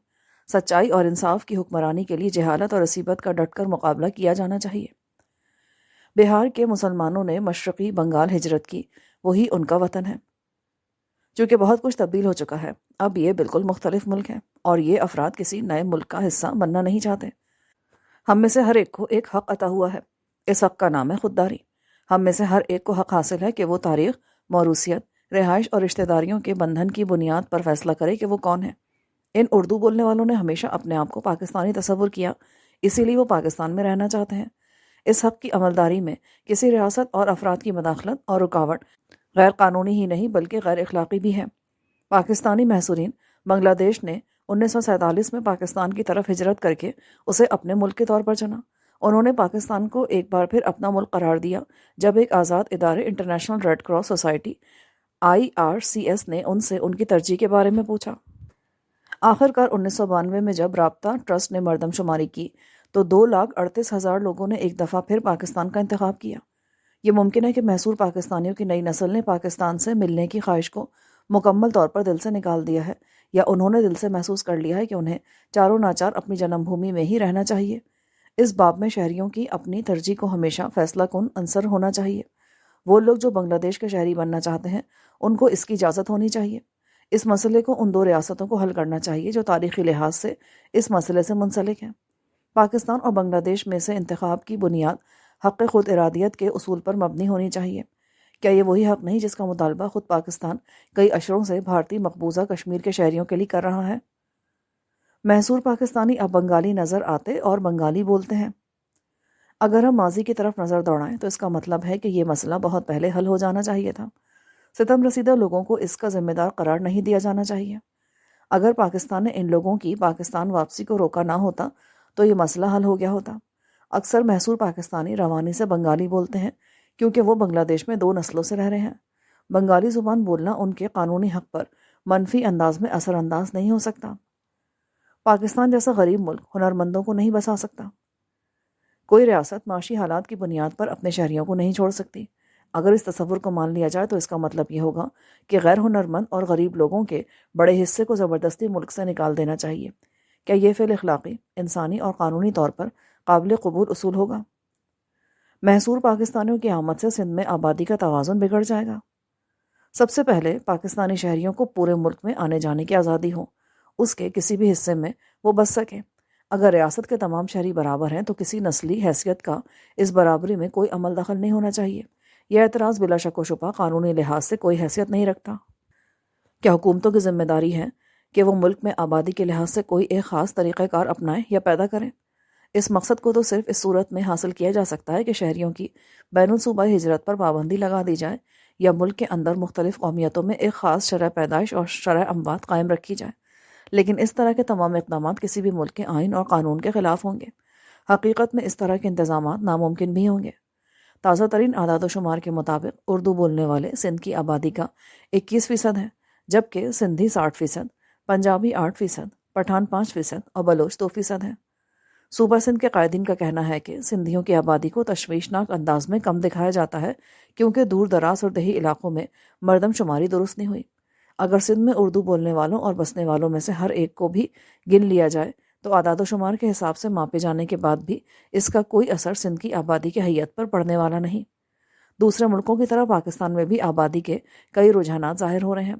سچائی اور انصاف کی حکمرانی کے لیے جہالت اور عصیبت کا ڈٹ کر مقابلہ کیا جانا چاہیے۔ بہار کے مسلمانوں نے مشرقی بنگال ہجرت کی، وہی ان کا وطن ہے۔ چونکہ بہت کچھ تبدیل ہو چکا ہے، اب یہ بالکل مختلف ملک ہے اور یہ افراد کسی نئے ملک کا حصہ بننا نہیں چاہتے۔ ہم میں سے ہر ایک کو ایک حق عطا ہوا ہے، اس حق کا نام ہے خودداری۔ ہم میں سے ہر ایک کو حق حاصل ہے کہ وہ تاریخ، موروثیت، رہائش اور رشتہ داریوں کے بندھن کی بنیاد پر فیصلہ کرے کہ وہ کون ہے۔ ان اردو بولنے والوں نے ہمیشہ اپنے آپ کو پاکستانی تصور کیا، اسی لیے وہ پاکستان میں رہنا چاہتے ہیں۔ اس حق کی عملداری میں کسی ریاست اور افراد کی مداخلت اور رکاوٹ غیر قانونی ہی نہیں بلکہ غیر اخلاقی بھی ہے۔ پاکستانی محصورین بنگلہ دیش نے 1947 میں پاکستان کی طرف ہجرت کر کے اسے اپنے ملک کے طور پر چنا۔ انہوں نے پاکستان کو ایک بار پھر اپنا ملک قرار دیا جب ایک آزاد ادارے International Red Cross Society IRCS نے ان سے ان کی ترجیح کے بارے میں پوچھا۔ آخر کار 1992 میں جب رابطہ ٹرسٹ نے مردم شماری کی تو 2,38,000 لوگوں نے ایک دفعہ پھر پاکستان کا انتخاب کیا۔ یہ ممکن ہے کہ محصور پاکستانیوں کی نئی نسل نے پاکستان سے ملنے کی خواہش کو مکمل طور پر دل سے نکال دیا ہے، یا انہوں نے دل سے محسوس کر لیا ہے کہ انہیں چاروں ناچار اپنی جنم بھومی میں ہی رہنا چاہیے۔ اس باب میں شہریوں کی اپنی ترجیح کو ہمیشہ فیصلہ کن عنصر ہونا چاہیے۔ وہ لوگ جو بنگلہ دیش کے شہری بننا چاہتے ہیں ان کو اس کی اجازت ہونی چاہیے۔ اس مسئلے کو ان دو ریاستوں کو حل کرنا چاہیے جو تاریخی لحاظ سے اس مسئلے سے منسلک ہیں۔ پاکستان اور بنگلہ دیش میں سے انتخاب کی بنیاد حق خود ارادیت کے اصول پر مبنی ہونی چاہیے۔ کیا یہ وہی حق نہیں جس کا مطالبہ خود پاکستان کئی اشروں سے بھارتی مقبوضہ کشمیر کے شہریوں کے لیے کر رہا ہے؟ محصور پاکستانی اب بنگالی نظر آتے اور بنگالی بولتے ہیں۔ اگر ہم ماضی کی طرف نظر دوڑائیں تو اس کا مطلب ہے کہ یہ مسئلہ بہت پہلے حل ہو جانا چاہیے تھا۔ ستم رسیدہ لوگوں کو اس کا ذمہ دار قرار نہیں دیا جانا چاہیے۔ اگر پاکستان نے ان لوگوں کی پاکستان واپسی کو روکا نہ ہوتا تو یہ مسئلہ حل ہو گیا ہوتا۔ اکثر محصور پاکستانی روانی سے بنگالی بولتے ہیں کیونکہ وہ بنگلہ دیش میں 2 نسلوں سے رہ رہے ہیں۔ بنگالی زبان بولنا ان کے قانونی حق پر منفی انداز میں اثر انداز نہیں ہو سکتا۔ پاکستان جیسا غریب ملک ہنرمندوں کو نہیں بسا سکتا۔ کوئی ریاست معاشی حالات کی بنیاد پر اپنے شہریوں کو نہیں چھوڑ سکتی۔ اگر اس تصور کو مان لیا جائے تو اس کا مطلب یہ ہوگا کہ غیر ہنرمند اور غریب لوگوں کے بڑے حصے کو زبردستی ملک سے نکال دینا چاہیے۔ کیا یہ فعل اخلاقی، انسانی اور قانونی طور پر قابل قبول اصول ہوگا؟ محصور پاکستانیوں کی آمد سے سندھ میں آبادی کا توازن بگڑ جائے گا۔ سب سے پہلے پاکستانی شہریوں کو پورے ملک میں آنے جانے کی آزادی ہو، اس کے کسی بھی حصے میں وہ بس سکیں۔ اگر ریاست کے تمام شہری برابر ہیں تو کسی نسلی حیثیت کا اس برابری میں کوئی عمل دخل نہیں ہونا چاہیے۔ یہ اعتراض بلا شک و شبہ قانونی لحاظ سے کوئی حیثیت نہیں رکھتا۔ کیا حکومتوں کی ذمہ داری ہے کہ وہ ملک میں آبادی کے لحاظ سے کوئی ایک خاص طریقہ کار اپنائیں یا پیدا کریں؟ اس مقصد کو تو صرف اس صورت میں حاصل کیا جا سکتا ہے کہ شہریوں کی بین الصوبائی ہجرت پر پابندی لگا دی جائے یا ملک کے اندر مختلف قومیتوں میں ایک خاص شرح پیدائش اور شرح اموات قائم رکھی جائے۔ لیکن اس طرح کے تمام اقدامات کسی بھی ملک کے آئین اور قانون کے خلاف ہوں گے۔ حقیقت میں اس طرح کے انتظامات ناممکن بھی ہوں گے۔ تازہ ترین اعداد و شمار کے مطابق اردو بولنے والے سندھ کی آبادی کا 21% ہے، جبکہ سندھی 60%، پنجابی 8%، پٹھان 5% اور بلوچ 2% ہیں۔ صوبہ سندھ کے قائدین کا کہنا ہے کہ سندھیوں کی آبادی کو تشویشناک انداز میں کم دکھایا جاتا ہے کیونکہ دور دراز اور دیہی علاقوں میں مردم شماری درست نہیں ہوئی۔ اگر سندھ میں اردو بولنے والوں اور بسنے والوں میں سے ہر ایک کو بھی گن لیا جائے تو اعداد و شمار کے حساب سے ماپے جانے کے بعد بھی اس کا کوئی اثر سندھ کی آبادی کی حیت پر پڑنے والا نہیں۔ دوسرے ملکوں کی طرح پاکستان میں بھی آبادی کے کئی رجحانات ظاہر ہو رہے ہیں۔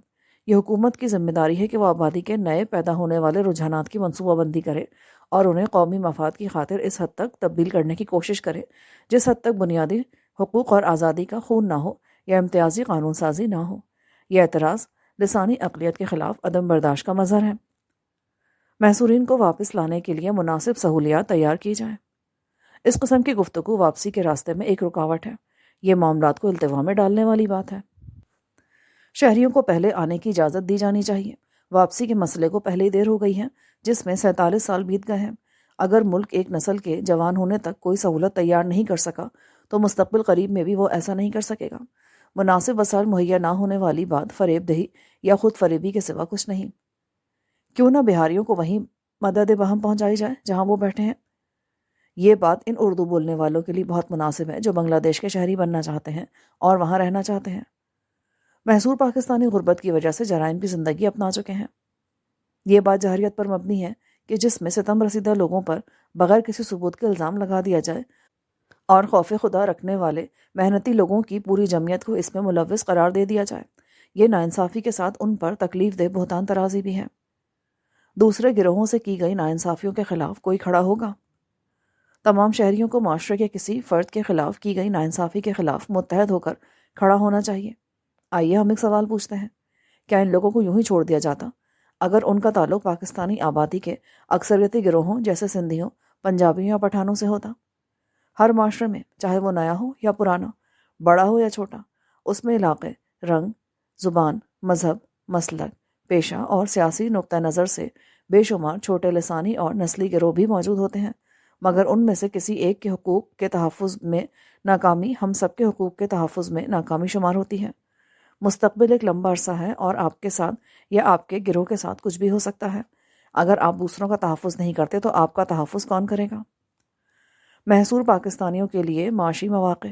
یہ حکومت کی ذمہ داری ہے کہ وہ آبادی کے نئے پیدا ہونے والے رجحانات کی منصوبہ بندی کرے اور انہیں قومی مفاد کی خاطر اس حد تک تبدیل کرنے کی کوشش کرے جس حد تک بنیادی حقوق اور آزادی کا خون نہ ہو یا امتیازی قانون سازی نہ ہو۔ یہ اعتراض لسانی اقلیت کے خلاف عدم برداشت کا مظہر ہے۔ محصورین کو واپس لانے کے لیے مناسب سہولیات تیار کی جائیں۔ اس قسم کی گفتگو واپسی کے راستے میں ایک رکاوٹ ہے۔ یہ معاملات کو التوا میں ڈالنے والی بات ہے۔ شہریوں کو پہلے آنے کی اجازت دی جانی چاہیے۔ واپسی کے مسئلے کو پہلے ہی دیر ہو گئی ہے جس میں 47 سال بیت گئے ہیں۔ اگر ملک ایک نسل کے جوان ہونے تک کوئی سہولت تیار نہیں کر سکا تو مستقبل قریب میں بھی وہ ایسا نہیں کر سکے گا۔ مناسب وسائل مہیا نہ ہونے والی بات فریب دہی یا خود فریبی کے سوا کچھ نہیں۔ کیوں نہ بہاریوں کو وہیں مدد بہم پہنچائی جائے جہاں وہ بیٹھے ہیں۔ یہ بات ان اردو بولنے والوں کے لیے بہت مناسب ہے جو بنگلہ دیش کے شہری بننا چاہتے ہیں اور وہاں رہنا چاہتے ہیں۔ محصور پاکستانی غربت کی وجہ سے جرائم کی زندگی اپنا چکے ہیں۔ یہ بات جہریت پر مبنی ہے کہ جس میں ستم رسیدہ لوگوں پر بغیر کسی ثبوت کے الزام لگا دیا جائے اور خوف خدا رکھنے والے محنتی لوگوں کی پوری جمعیت کو اس میں ملوث قرار دے دیا جائے۔ یہ ناانصافی کے ساتھ ان پر تکلیف دہ بہتان طرازی بھی ہے۔ دوسرے گروہوں سے کی گئی ناانصافیوں کے خلاف کوئی کھڑا ہوگا؟ تمام شہریوں کو معاشرے کے کسی فرد کے خلاف کی گئی ناانصافی کے خلاف متحد ہو کر کھڑا ہونا چاہیے۔ آئیے ہم ایک سوال پوچھتے ہیں، کیا ان لوگوں کو یوں ہی چھوڑ دیا جاتا اگر ان کا تعلق پاکستانی آبادی کے اکثریتی گروہوں جیسے سندھیوں، پنجابیوں یا پٹھانوں سے ہوتا؟ ہر معاشرے میں چاہے وہ نیا ہو یا پرانا، بڑا ہو یا چھوٹا، اس میں علاقے، رنگ، زبان، مذہب، مسلک، پیشہ اور سیاسی نقطہ نظر سے بے شمار چھوٹے لسانی اور نسلی گروہ بھی موجود ہوتے ہیں، مگر ان میں سے کسی ایک کے حقوق کے تحفظ میں ناکامی ہم سب کے حقوق کے تحفظ میں ناکامی شمار ہوتی ہے۔ مستقبل ایک لمبا عرصہ ہے اور آپ کے ساتھ یا آپ کے گروہ کے ساتھ کچھ بھی ہو سکتا ہے۔ اگر آپ دوسروں کا تحفظ نہیں کرتے تو آپ کا تحفظ کون کرے گا؟ محصور پاکستانیوں کے لیے معاشی مواقع۔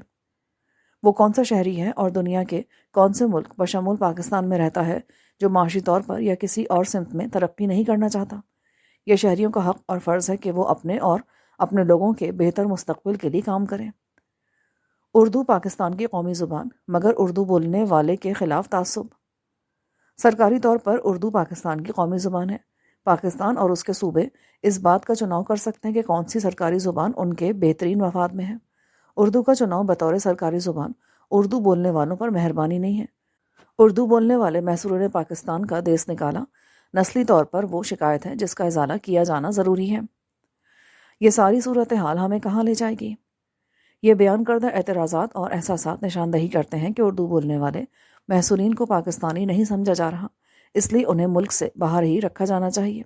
وہ کون سا شہری ہے اور دنیا کے کون سے ملک بشمول پاکستان میں رہتا ہے جو معاشی طور پر یا کسی اور سمت میں ترقی نہیں کرنا چاہتا؟ یہ شہریوں کا حق اور فرض ہے کہ وہ اپنے اور اپنے لوگوں کے بہتر مستقبل کے لیے کام کریں۔ اردو پاکستان کی قومی زبان مگر اردو بولنے والے کے خلاف تعصب۔ سرکاری طور پر اردو پاکستان کی قومی زبان ہے۔ پاکستان اور اس کے صوبے اس بات کا چناؤ کر سکتے ہیں کہ کون سی سرکاری زبان ان کے بہترین مفاد میں ہے۔ اردو کا چناؤ بطور سرکاری زبان اردو بولنے والوں پر مہربانی نہیں ہے۔ اردو بولنے والے محصورین پاکستان کا دیس نکالا نسلی طور پر وہ شکایت ہے جس کا ازالہ کیا جانا ضروری ہے۔ یہ ساری صورتحال ہمیں کہاں لے جائے گی؟ یہ بیان کردہ اعتراضات اور احساسات نشاندہی کرتے ہیں کہ اردو بولنے والے محصورین کو پاکستانی نہیں سمجھا جا رہا، اس لیے انہیں ملک سے باہر ہی رکھا جانا چاہیے۔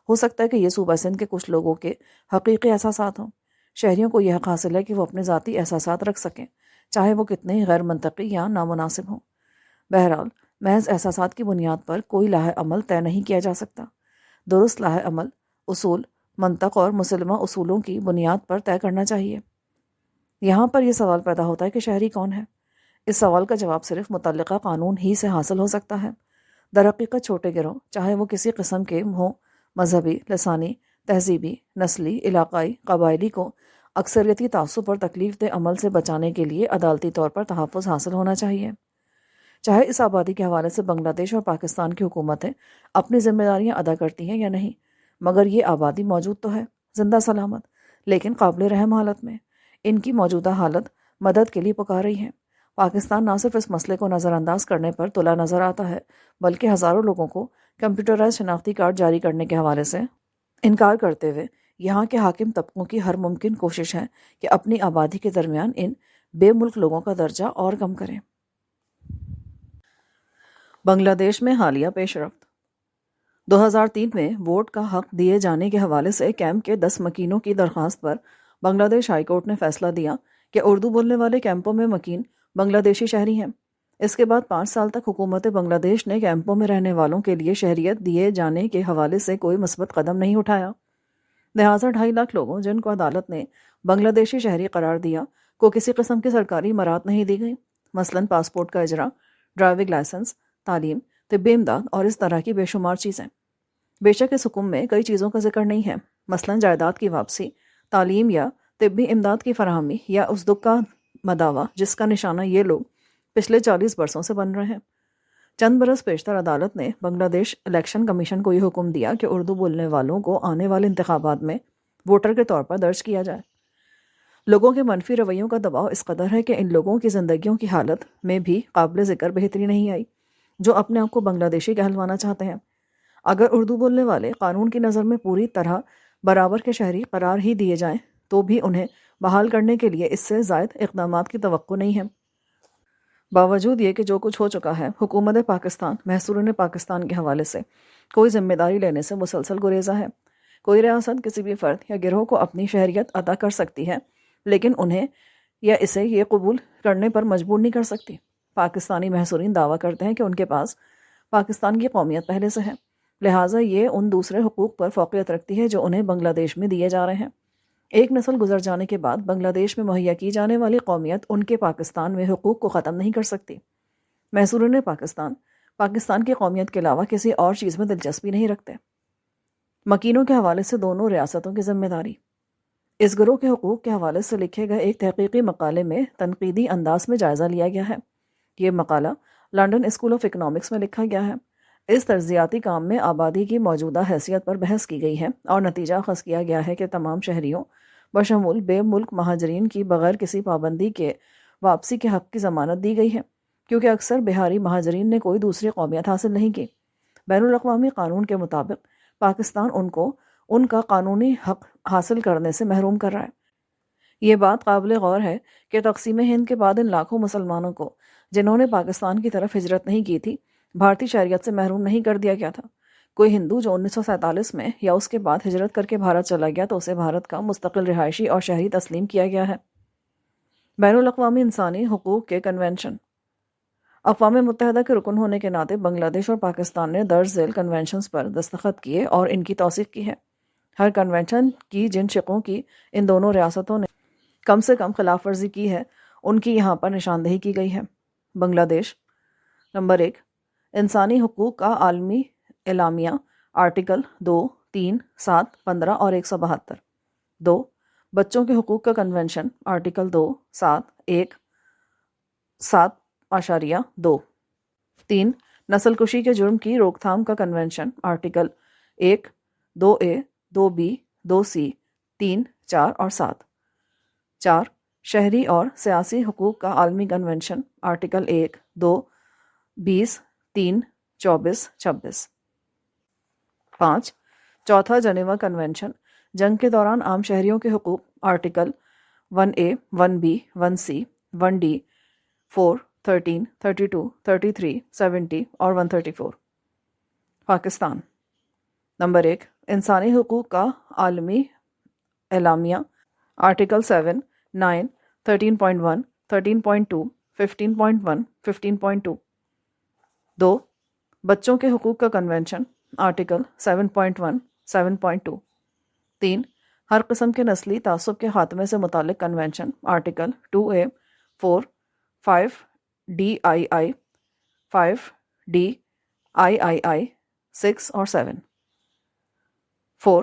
ہو سکتا ہے کہ یہ صوبہ سندھ کے کچھ لوگوں کے حقیقی احساسات ہوں۔ شہریوں کو یہ حق حاصل ہے کہ وہ اپنے ذاتی احساسات رکھ سکیں، چاہے وہ کتنے ہی غیر منطقی یا نامناسب ہوں۔ بہرحال محض احساسات کی بنیاد پر کوئی لاہ عمل طے نہیں کیا جا سکتا۔ درست لاہ عمل اصول، منطق اور مسلمہ اصولوں کی بنیاد پر طے کرنا چاہیے۔ یہاں پر یہ سوال پیدا ہوتا ہے کہ شہری کون ہے؟ اس سوال کا جواب صرف متعلقہ قانون ہی سے حاصل ہو سکتا ہے۔ درحقیقت چھوٹے گروہ چاہے وہ کسی قسم کے ہوں، مذہبی، لسانی، تہذیبی، نسلی، علاقائی، قبائلی کو اکثریتی تعصب اور تکلیف دہ عمل سے بچانے کے لیے عدالتی طور پر تحفظ حاصل ہونا چاہیے۔ چاہے اس آبادی کے حوالے سے بنگلہ دیش اور پاکستان کی حکومتیں اپنی ذمہ داریاں ادا کرتی ہیں یا نہیں، مگر یہ آبادی موجود تو ہے، زندہ سلامت، لیکن قابل رحم حالت میں۔ ان کی موجودہ حالت مدد کے لیے پکار رہی ہے۔ پاکستان نہ صرف اس مسئلے کو نظر انداز کرنے پر تلا نظر آتا ہے، بلکہ ہزاروں لوگوں کو کمپیوٹرائز شناختی کارڈ جاری کرنے کے حوالے سے انکار کرتے ہوئے یہاں کے حاکم طبقوں کی ہر ممکن کوشش ہے کہ اپنی آبادی کے درمیان ان بے ملک لوگوں کا درجہ اور کم کریں۔ بنگلہ دیش میں حالیہ پیش رفت۔ 2003 میں ووٹ کا حق دیے جانے کے حوالے سے کیمپ کے 10 مکینوں کی درخواست پر بنگلہ دیش ہائی کورٹ نے فیصلہ دیا کہ اردو بولنے والے کیمپوں میں مکین بنگلہ دیشی شہری ہیں۔ اس کے بعد 5 سال تک حکومت بنگلہ دیش نے کیمپوں میں رہنے والوں کے لیے شہریت دیے جانے کے حوالے سے کوئی مثبت قدم نہیں اٹھایا۔ لہٰذا 2.5 لاکھ لوگوں جن کو عدالت نے بنگلہ دیشی شہری قرار دیا کو کسی قسم کی سرکاری مراعات نہیں دی گئی، مثلاً پاسپورٹ کا اجرا، ڈرائیونگ لائسنس، تعلیم، طبی امداد اور اس طرح کی بے شمار چیزیں۔ بے شک اس حکم میں کئی چیزوں کا ذکر نہیں ہے، مثلاً جائیداد کی واپسی، تعلیم یا طبی امداد کی فراہمی، یا اس دکھ کا مداوع جس کا نشانہ یہ لوگ پچھلے 40 برسوں سے بن رہے ہیں۔ چند برس پیشتر عدالت نے بنگلہ دیش الیکشن کمیشن کو یہ حکم دیا کہ اردو بولنے والوں کو آنے والے انتخابات میں ووٹر کے طور پر درج کیا جائے۔ لوگوں کے منفی رویوں کا دباؤ اس قدر ہے کہ ان لوگوں کی زندگیوں کی حالت میں بھی قابل ذکر بہتری نہیں آئی، جو اپنے آپ کو بنگلہ دیشی کہلوانا چاہتے ہیں۔ اگر اردو بولنے والے قانون کی نظر میں پوری طرح برابر کے شہری قرار ہی دیے جائیں تو بھی انہیں بحال کرنے کے لیے اس سے زائد اقدامات کی توقع نہیں ہے۔ باوجود یہ کہ جو کچھ ہو چکا ہے، حکومت پاکستان محصورین پاکستان کے حوالے سے کوئی ذمہ داری لینے سے مسلسل گریزہ ہے۔ کوئی ریاست کسی بھی فرد یا گروہ کو اپنی شہریت عطا کر سکتی ہے، لیکن انہیں یا اسے یہ قبول کرنے پر مجبور نہیں کر سکتی۔ پاکستانی محصورین دعویٰ کرتے ہیں کہ ان کے پاس پاکستان کی قومیت پہلے سے ہے، لہٰذا یہ ان دوسرے حقوق پر فوقیت رکھتی ہے جو انہیں بنگلہ دیش میں دیے جا رہے ہیں۔ ایک نسل گزر جانے کے بعد بنگلہ دیش میں مہیا کی جانے والی قومیت ان کے پاکستان میں حقوق کو ختم نہیں کر سکتی۔ محصورین پاکستان کی قومیت کے علاوہ کسی اور چیز میں دلچسپی نہیں رکھتے۔ مکینوں کے حوالے سے دونوں ریاستوں کی ذمہ داری۔ اس گروہ کے حقوق کے حوالے سے لکھے گئے ایک تحقیقی مقالے میں تنقیدی انداز میں جائزہ لیا گیا ہے۔ یہ مقالہ لنڈن اسکول آف اکنامکس میں لکھا گیا ہے۔ اس تجزیاتی کام میں آبادی کی موجودہ حیثیت پر بحث کی گئی ہے اور نتیجہ اخذ کیا گیا ہے کہ تمام شہریوں بشمول بے ملک مہاجرین کی بغیر کسی پابندی کے واپسی کے حق کی ضمانت دی گئی ہے، کیونکہ اکثر بہاری مہاجرین نے کوئی دوسری قومیت حاصل نہیں کی۔ بین الاقوامی قانون کے مطابق پاکستان ان کو ان کا قانونی حق حاصل کرنے سے محروم کر رہا ہے۔ یہ بات قابل غور ہے کہ تقسیم ہند کے بعد ان لاکھوں مسلمانوں کو جنہوں نے پاکستان کی طرف ہجرت نہیں کی تھی بھارتی شہریت سے محروم نہیں کر دیا گیا تھا۔ کوئی ہندو جو 1947 میں یا اس کے بعد ہجرت کر کے بھارت چلا گیا تو اسے بھارت کا مستقل رہائشی اور شہری تسلیم کیا گیا ہے۔ بین الاقوامی انسانی حقوق کے کنونشن۔ اقوام متحدہ کے رکن ہونے کے ناطے بنگلہ دیش اور پاکستان نے درج ذیل کنونشنز پر دستخط کیے اور ان کی توثیق کی ہے۔ ہر کنونشن کی جن شقوں کی ان دونوں ریاستوں نے کم سے کم خلاف ورزی کی ہے ان کی یہاں پر نشاندہی کی گئی ہے۔ بنگلہ دیش۔ نمبر 1، انسانی حقوق کا عالمی اعلامیہ، آرٹیکل 2، 3، 7، 15 اور 172۔ 2، بچوں کے حقوق کا کنونشن، آرٹیکل 2، 7، 1، 7.2۔ 3، نسل کشی کے جرم کی روک تھام کا convention, article 1، 2A، 2B، 2C، 3، 4 اور 7۔ 4، شہری اور سیاسی حقوق کا عالمی کنونشن، آرٹیکل 1، 2، 20، 3، 24، 26۔ 5، چوتھا جنیوا کنونشن، جنگ کے دوران عام شہریوں کے حقوق، article 1A، 1B، 1C، 1D، 4، 13، 32، 33، 70 اور 134۔ پاکستان۔ نمبر 1، انسانی حقوق کا عالمی اعلامیہ، آرٹیکل 7، 9، 13.1، 13.2، 15.1، 15.2۔ 2، بچوں کے حقوق کا کنونشن، آرٹیکل 7.1، 7.2۔ 3، ہر قسم کے نسلی تعصب کے خاتمے سے متعلق convention, article 2A، 4، 5DII، 5DIII، 6 اور 7۔ 4،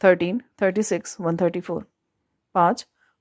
13, 36, 134। 5.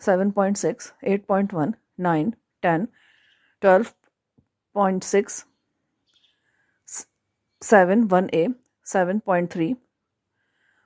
7.6, 8.1, 9, 10, 12.6, 7(1)(a), 7.3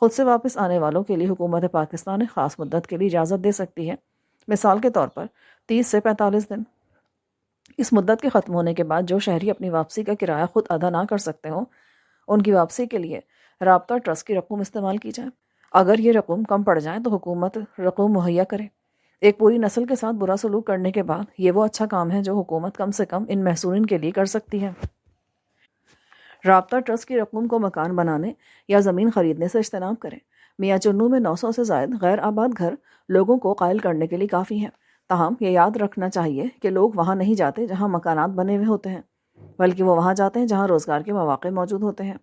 خود سے واپس آنے والوں کے لیے حکومت پاکستان ایک خاص مدت کے لیے اجازت دے سکتی ہے، مثال کے طور پر 30 سے 45 دن۔ اس مدت کے ختم ہونے کے بعد جو شہری اپنی واپسی کا کرایہ خود ادا نہ کر سکتے ہوں، ان کی واپسی کے لیے رابطہ ٹرسٹ کی رقم استعمال کی جائے۔ اگر یہ رقم کم پڑ جائے تو حکومت رقم مہیا کرے۔ ایک پوری نسل کے ساتھ برا سلوک کرنے کے بعد یہ وہ اچھا کام ہے جو حکومت کم سے کم ان محصورین کے لیے کر سکتی ہے۔ رابطہ ٹرسٹ کی رقم کو مکان بنانے یا زمین خریدنے سے اجتناب کریں۔ میاں چنو میں 900 سے زائد غیر آباد گھر لوگوں کو قائل کرنے کے لیے کافی ہیں، تاہم یہ یاد رکھنا چاہیے کہ لوگ وہاں نہیں جاتے جہاں مکانات بنے ہوئے ہوتے ہیں، بلکہ وہ وہاں جاتے ہیں جہاں روزگار کے مواقع موجود ہوتے ہیں۔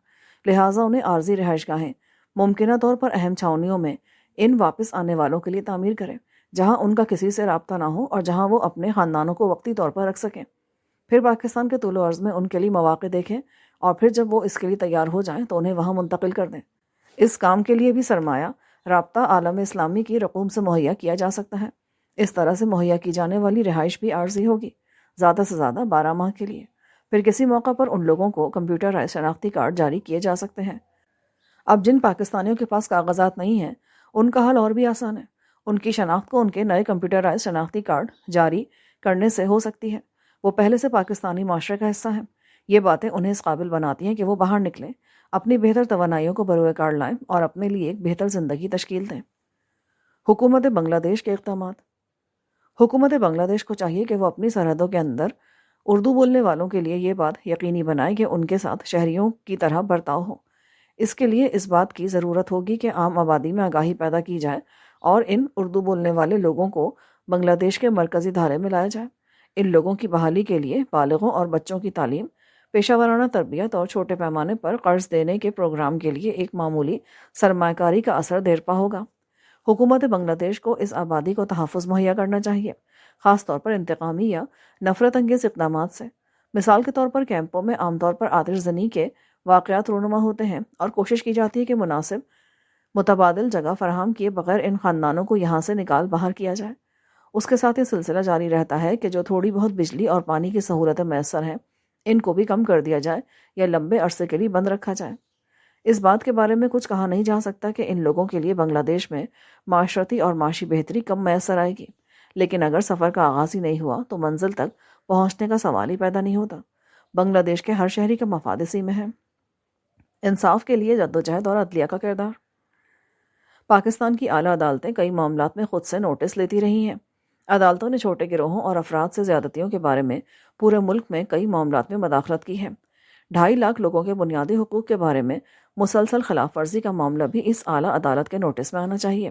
لہٰذا انہیں عارضی رہائش گاہیں ممکنہ طور پر اہم چھاؤنیوں میں ان واپس آنے والوں کے لیے تعمیر کریں، جہاں ان کا کسی سے رابطہ نہ ہو اور جہاں وہ اپنے خاندانوں کو وقتی طور پر رکھ سکیں۔ پھر پاکستان کے طول و عرض میں ان کے لیے مواقع دیکھیں اور پھر جب وہ اس کے لیے تیار ہو جائیں تو انہیں وہاں منتقل کر دیں۔ اس کام کے لیے بھی سرمایہ رابطہ عالم اسلامی کی رقوم سے مہیا کیا جا سکتا ہے۔ اس طرح سے مہیا کی جانے والی رہائش بھی عارضی ہوگی، زیادہ سے زیادہ 12 ماہ کے لیے۔ پھر کسی موقع پر ان لوگوں کو کمپیوٹرائز شناختی کارڈ جاری کیے جا سکتے ہیں۔ اب جن پاکستانیوں کے پاس کاغذات نہیں ہیں، ان کا حل اور بھی آسان ہے۔ ان کی شناخت کو ان کے نئے کمپیوٹرائز شناختی کارڈ جاری کرنے سے ہو سکتی ہے۔ وہ پہلے سے پاکستانی معاشرے کا حصہ ہیں۔ یہ باتیں انہیں اس قابل بناتی ہیں کہ وہ باہر نکلیں، اپنی بہتر توانائیوں کو بروئے کار لائیں اور اپنے لیے ایک بہتر زندگی تشکیل دیں۔ حکومت بنگلہ دیش کے اقدامات۔ حکومت بنگلہ دیش کو چاہیے کہ وہ اپنی سرحدوں کے اندر اردو بولنے والوں کے لیے یہ بات یقینی بنائے کہ ان کے ساتھ شہریوں کی طرح برتاؤ ہو۔ اس کے لیے اس بات کی ضرورت ہوگی کہ عام آبادی میں آگاہی پیدا کی جائے اور ان اردو بولنے والے لوگوں کو بنگلہ دیش کے مرکزی دھارے میں لایا جائے۔ ان لوگوں کی بحالی کے لیے بالغوں اور بچوں کی تعلیم، پیشہ ورانہ تربیت اور چھوٹے پیمانے پر قرض دینے کے پروگرام کے لیے ایک معمولی سرمایہ کاری کا اثر دیرپا ہوگا۔ حکومت بنگلہ دیش کو اس آبادی کو تحفظ مہیا کرنا چاہیے، خاص طور پر انتقامی یا نفرت انگیز اقدامات سے۔ مثال کے طور پر کیمپوں میں عام طور پر آتش زنی کے واقعات رونما ہوتے ہیں اور کوشش کی جاتی ہے کہ مناسب متبادل جگہ فراہم کیے بغیر ان خاندانوں کو یہاں سے نکال باہر کیا جائے۔ اس کے ساتھ یہ سلسلہ جاری رہتا ہے کہ جو تھوڑی بہت بجلی اور پانی کی سہولتیں میسر ہیں، ان کو بھی کم کر دیا جائے یا لمبے عرصے کے لیے بند رکھا جائے۔ اس بات کے بارے میں کچھ کہا نہیں جا سکتا کہ ان لوگوں کے لیے بنگلہ دیش میں معاشرتی اور معاشی بہتری کم میسر آئے گی، لیکن اگر سفر کا آغاز ہی نہیں ہوا تو منزل تک پہنچنے کا سوال ہی پیدا نہیں ہوتا۔ بنگلہ دیش کے ہر شہری کا مفاد اسی میں ہے۔ انصاف کے لیے جدوجہد اور عدلیہ کا کردار۔ پاکستان کی اعلیٰ عدالتیں کئی معاملات میں خود سے نوٹس لیتی رہی ہیں۔ عدالتوں نے چھوٹے گروہوں اور افراد سے زیادتیوں کے بارے میں پورے ملک میں کئی معاملات میں مداخلت کی ہے۔ 2.5 لاکھ لوگوں کے بنیادی حقوق کے بارے میں مسلسل خلاف ورزی کا معاملہ بھی اس اعلیٰ عدالت کے نوٹس میں آنا چاہیے۔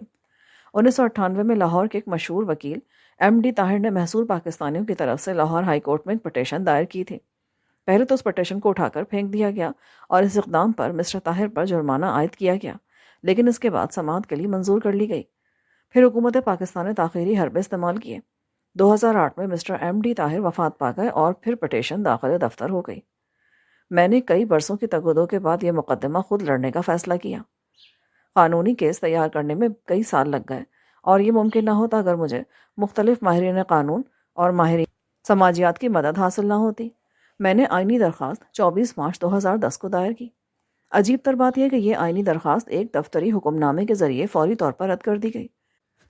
1998 میں لاہور کے ایک مشہور وکیل MD طاہر نے محصور پاکستانیوں کی طرف سے لاہور ہائی کورٹ میں ایک پٹیشن دائر کی تھی۔ پہلے تو اس پٹیشن کو اٹھا کر پھینک دیا گیا اور اس اقدام پر مسٹر طاہر پر جرمانہ عائد کیا گیا، لیکن اس کے بعد سماعت کے لیے منظور کر لی گئی۔ پھر حکومت پاکستان نے تاخیری حربے استعمال کیے۔ 2008 میں مسٹر MD طاہر وفات پا گئے اور پھر پٹیشن داخل دفتر ہو گئی۔ میں نے کئی برسوں کی تگ و دو کے بعد یہ مقدمہ خود لڑنے کا فیصلہ کیا۔ قانونی کیس تیار کرنے میں کئی سال لگ گئے اور یہ ممکن نہ ہوتا اگر مجھے مختلف ماہرین قانون اور ماہرین سماجیات کی مدد حاصل نہ ہوتی۔ میں نے آئینی درخواست 24 مارچ 2010 کو دائر کی۔ عجیب تر بات یہ کہ یہ آئینی درخواست ایک دفتری حکم نامے کے ذریعے فوری طور پر رد کر دی گئی۔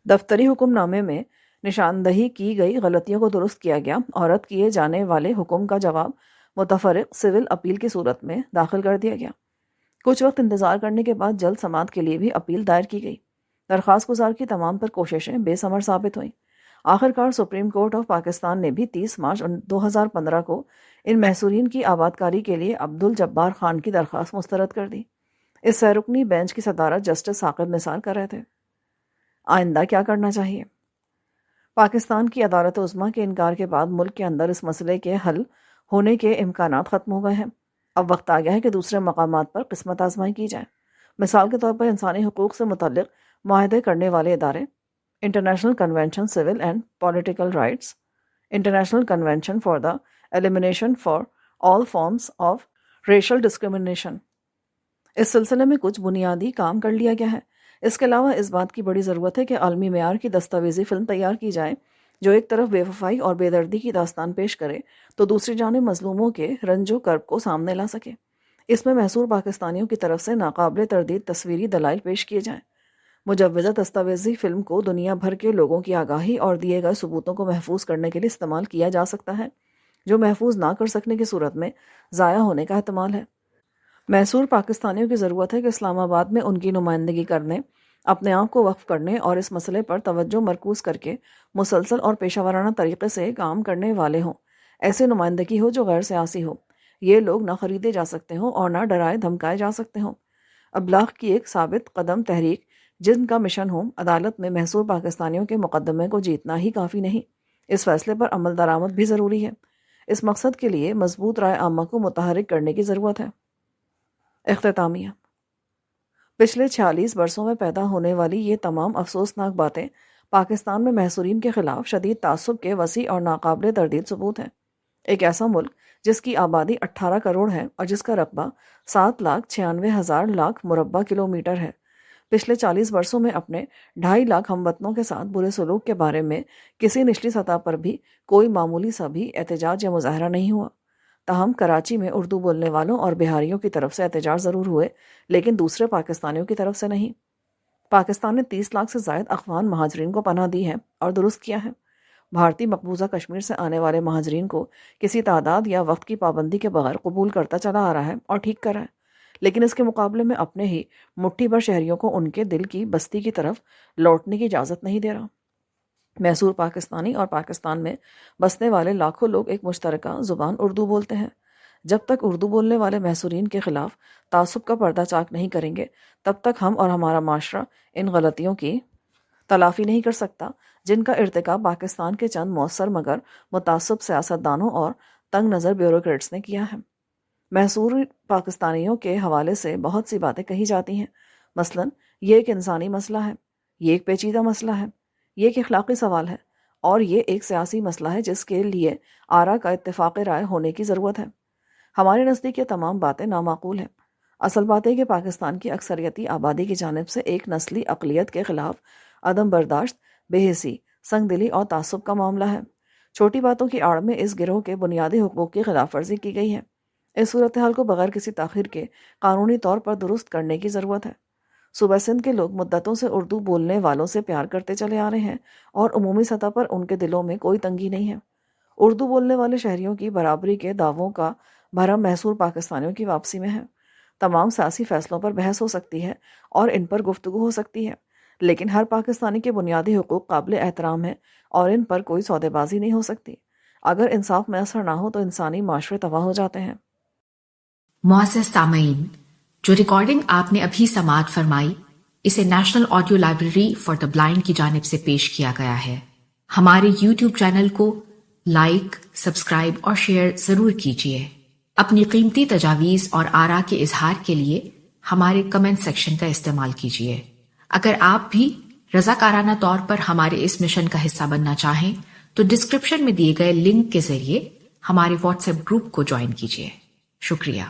دفتری حکم نامے میں نشاندہی کی گئی غلطیوں کو درست کیا گیا اور رد کیے جانے والے حکم کا جواب متفرق سول اپیل کی صورت میں داخل کر دیا گیا۔ کچھ وقت انتظار کرنے کے بعد جلد سماعت کے لیے بھی اپیل دائر کی گئی۔ درخواست گزار کی تمام پر کوششیں بے ثمر ثابت ہوئیں۔ آخرکار سپریم کورٹ آف پاکستان نے بھی 30 مارچ 2015 کو ان محصورین کی آبادکاری کے لیے عبدالجبار خان کی درخواست مسترد کر دی۔ اس سہ رکنی بینچ کی صدارت جسٹس ثاقب نثار کر رہے تھے۔ آئندہ کیا کرنا چاہیے؟ پاکستان کی عدالت عظمیٰ کے انکار کے بعد ملک کے اندر اس مسئلے کے حل ہونے کے امکانات ختم ہو گئے ہیں۔ اب وقت آ گیا ہے کہ دوسرے مقامات پر قسمت آزمائی کی جائے۔ مثال کے طور پر انسانی حقوق سے متعلق معاہدے کرنے والے ادارے، international convention civil and political rights, international convention for the elimination for all forms of racial discrimination. اس سلسلے میں کچھ بنیادی کام کر لیا گیا ہے۔ اس کے علاوہ اس بات کی بڑی ضرورت ہے کہ عالمی معیار کی دستاویزی فلم تیار کی جائے جو ایک طرف بے وفائی اور بے دردی کی داستان پیش کرے تو دوسری جانب مظلوموں کے رنج و کرب کو سامنے لا سکے۔ اس میں محصور پاکستانیوں کی طرف سے ناقابل تردید تصویری دلائل پیش کیے جائیں۔ مجوزہ دستاویزی فلم کو دنیا بھر کے لوگوں کی آگاہی اور دیے گئے ثبوتوں کو محفوظ کرنے کے لیے استعمال کیا جا سکتا ہے، جو محفوظ نہ کر سکنے کی صورت میں ضائع ہونے کا احتمال ہے۔ محصور پاکستانیوں کی ضرورت ہے کہ اسلام آباد میں ان کی نمائندگی کرنے، اپنے آپ کو وقف کرنے اور اس مسئلے پر توجہ مرکوز کر کے مسلسل اور پیشہ ورانہ طریقے سے کام کرنے والے ہوں۔ ایسے نمائندگی ہو جو غیر سیاسی ہو، یہ لوگ نہ خریدے جا سکتے ہوں اور نہ ڈرائے دھمکائے جا سکتے ہوں۔ ابلاغ کی ایک ثابت قدم تحریک جن کا مشن ہو عدالت میں محصور پاکستانیوں کے مقدمے کو جیتنا ہی کافی نہیں، اس فیصلے پر عمل درآمد بھی ضروری ہے۔ اس مقصد کے لیے مضبوط رائے عامہ کو متحرک کرنے کی ضرورت ہے۔ اختتامیہ۔ پچھلے 46 برسوں میں پیدا ہونے والی یہ تمام افسوسناک باتیں پاکستان میں محصورین کے خلاف شدید تعصب کے وسیع اور ناقابل تردید ثبوت ہیں۔ ایک ایسا ملک جس کی آبادی 18 کروڑ ہے اور جس کا رقبہ 7,96,000 مربع کلومیٹر ہے، پچھلے 40 برسوں میں اپنے 2.5 لاکھ ہم وطنوں کے ساتھ برے سلوک کے بارے میں کسی نچلی سطح پر بھی کوئی معمولی سا بھی احتجاج یا مظاہرہ نہیں ہوا۔ تاہم کراچی میں اردو بولنے والوں اور بہاریوں کی طرف سے احتجاج ضرور ہوئے، لیکن دوسرے پاکستانیوں کی طرف سے نہیں۔ پاکستان نے 30 لاکھ سے زائد افغان مہاجرین کو پناہ دی ہے اور درست کیا ہے۔ بھارتی مقبوضہ کشمیر سے آنے والے مہاجرین کو کسی تعداد یا وقت کی پابندی کے بغیر قبول کرتا چلا آ رہا ہے اور ٹھیک کر رہا ہے، لیکن اس کے مقابلے میں اپنے ہی مٹھی بھر شہریوں کو ان کے دل کی بستی کی طرف لوٹنے کی اجازت نہیں دے رہا۔ محصور پاکستانی اور پاکستان میں بسنے والے لاکھوں لوگ ایک مشترکہ زبان اردو بولتے ہیں۔ جب تک اردو بولنے والے محصورین کے خلاف تعصب کا پردہ چاک نہیں کریں گے، تب تک ہم اور ہمارا معاشرہ ان غلطیوں کی تلافی نہیں کر سکتا جن کا ارتکاب پاکستان کے چند مؤثر مگر متعصب سیاستدانوں اور تنگ نظر بیوروکریٹس نے کیا ہے۔ محصور پاکستانیوں کے حوالے سے بہت سی باتیں کہی جاتی ہیں، مثلاً یہ ایک انسانی مسئلہ ہے، یہ ایک پیچیدہ مسئلہ ہے، یہ ایک اخلاقی سوال ہے، اور یہ ایک سیاسی مسئلہ ہے جس کے لیے آرا کا اتفاق رائے ہونے کی ضرورت ہے۔ ہمارے نزدیک یہ تمام باتیں نامعقول ہیں۔ اصل بات ہے کہ پاکستان کی اکثریتی آبادی کی جانب سے ایک نسلی اقلیت کے خلاف عدم برداشت، بے حسی، سنگ دلی اور تعصب کا معاملہ ہے۔ چھوٹی باتوں کی آڑ میں اس گروہ کے بنیادی حقوق کی خلاف ورزی کی گئی ہے۔ اس صورتحال کو بغیر کسی تاخیر کے قانونی طور پر درست کرنے کی ضرورت ہے۔ صوبہ سندھ کے لوگ مدتوں سے اردو بولنے والوں سے پیار کرتے چلے آ رہے ہیں اور عمومی سطح پر ان کے دلوں میں کوئی تنگی نہیں ہے۔ اردو بولنے والے شہریوں کی برابری کے دعووں کا بھرم محصور پاکستانیوں کی واپسی میں ہے۔ تمام سیاسی فیصلوں پر بحث ہو سکتی ہے اور ان پر گفتگو ہو سکتی ہے، لیکن ہر پاکستانی کے بنیادی حقوق قابل احترام ہیں اور ان پر کوئی سودے بازی نہیں ہو سکتی۔ اگر انصاف میسر نہ ہو تو انسانی معاشرے تباہ ہو جاتے ہیں۔ معزز سامعین، جو ریکارڈنگ آپ نے ابھی سماعت فرمائی، اسے national audio library for the blind کی جانب سے پیش کیا گیا ہے۔ ہمارے یوٹیوب چینل کو لائک، سبسکرائب اور شیئر ضرور کیجیے۔ اپنی قیمتی تجاویز اور آراء کے اظہار کے لیے ہمارے کمنٹ سیکشن کا استعمال کیجیے۔ اگر آپ بھی رضاکارانہ طور پر ہمارے اس مشن کا حصہ بننا چاہیں تو ڈسکرپشن میں دیے گئے لنک کے ذریعے ہمارے واٹس ایپ گروپ کو جوائن کیجیے۔ شکریہ۔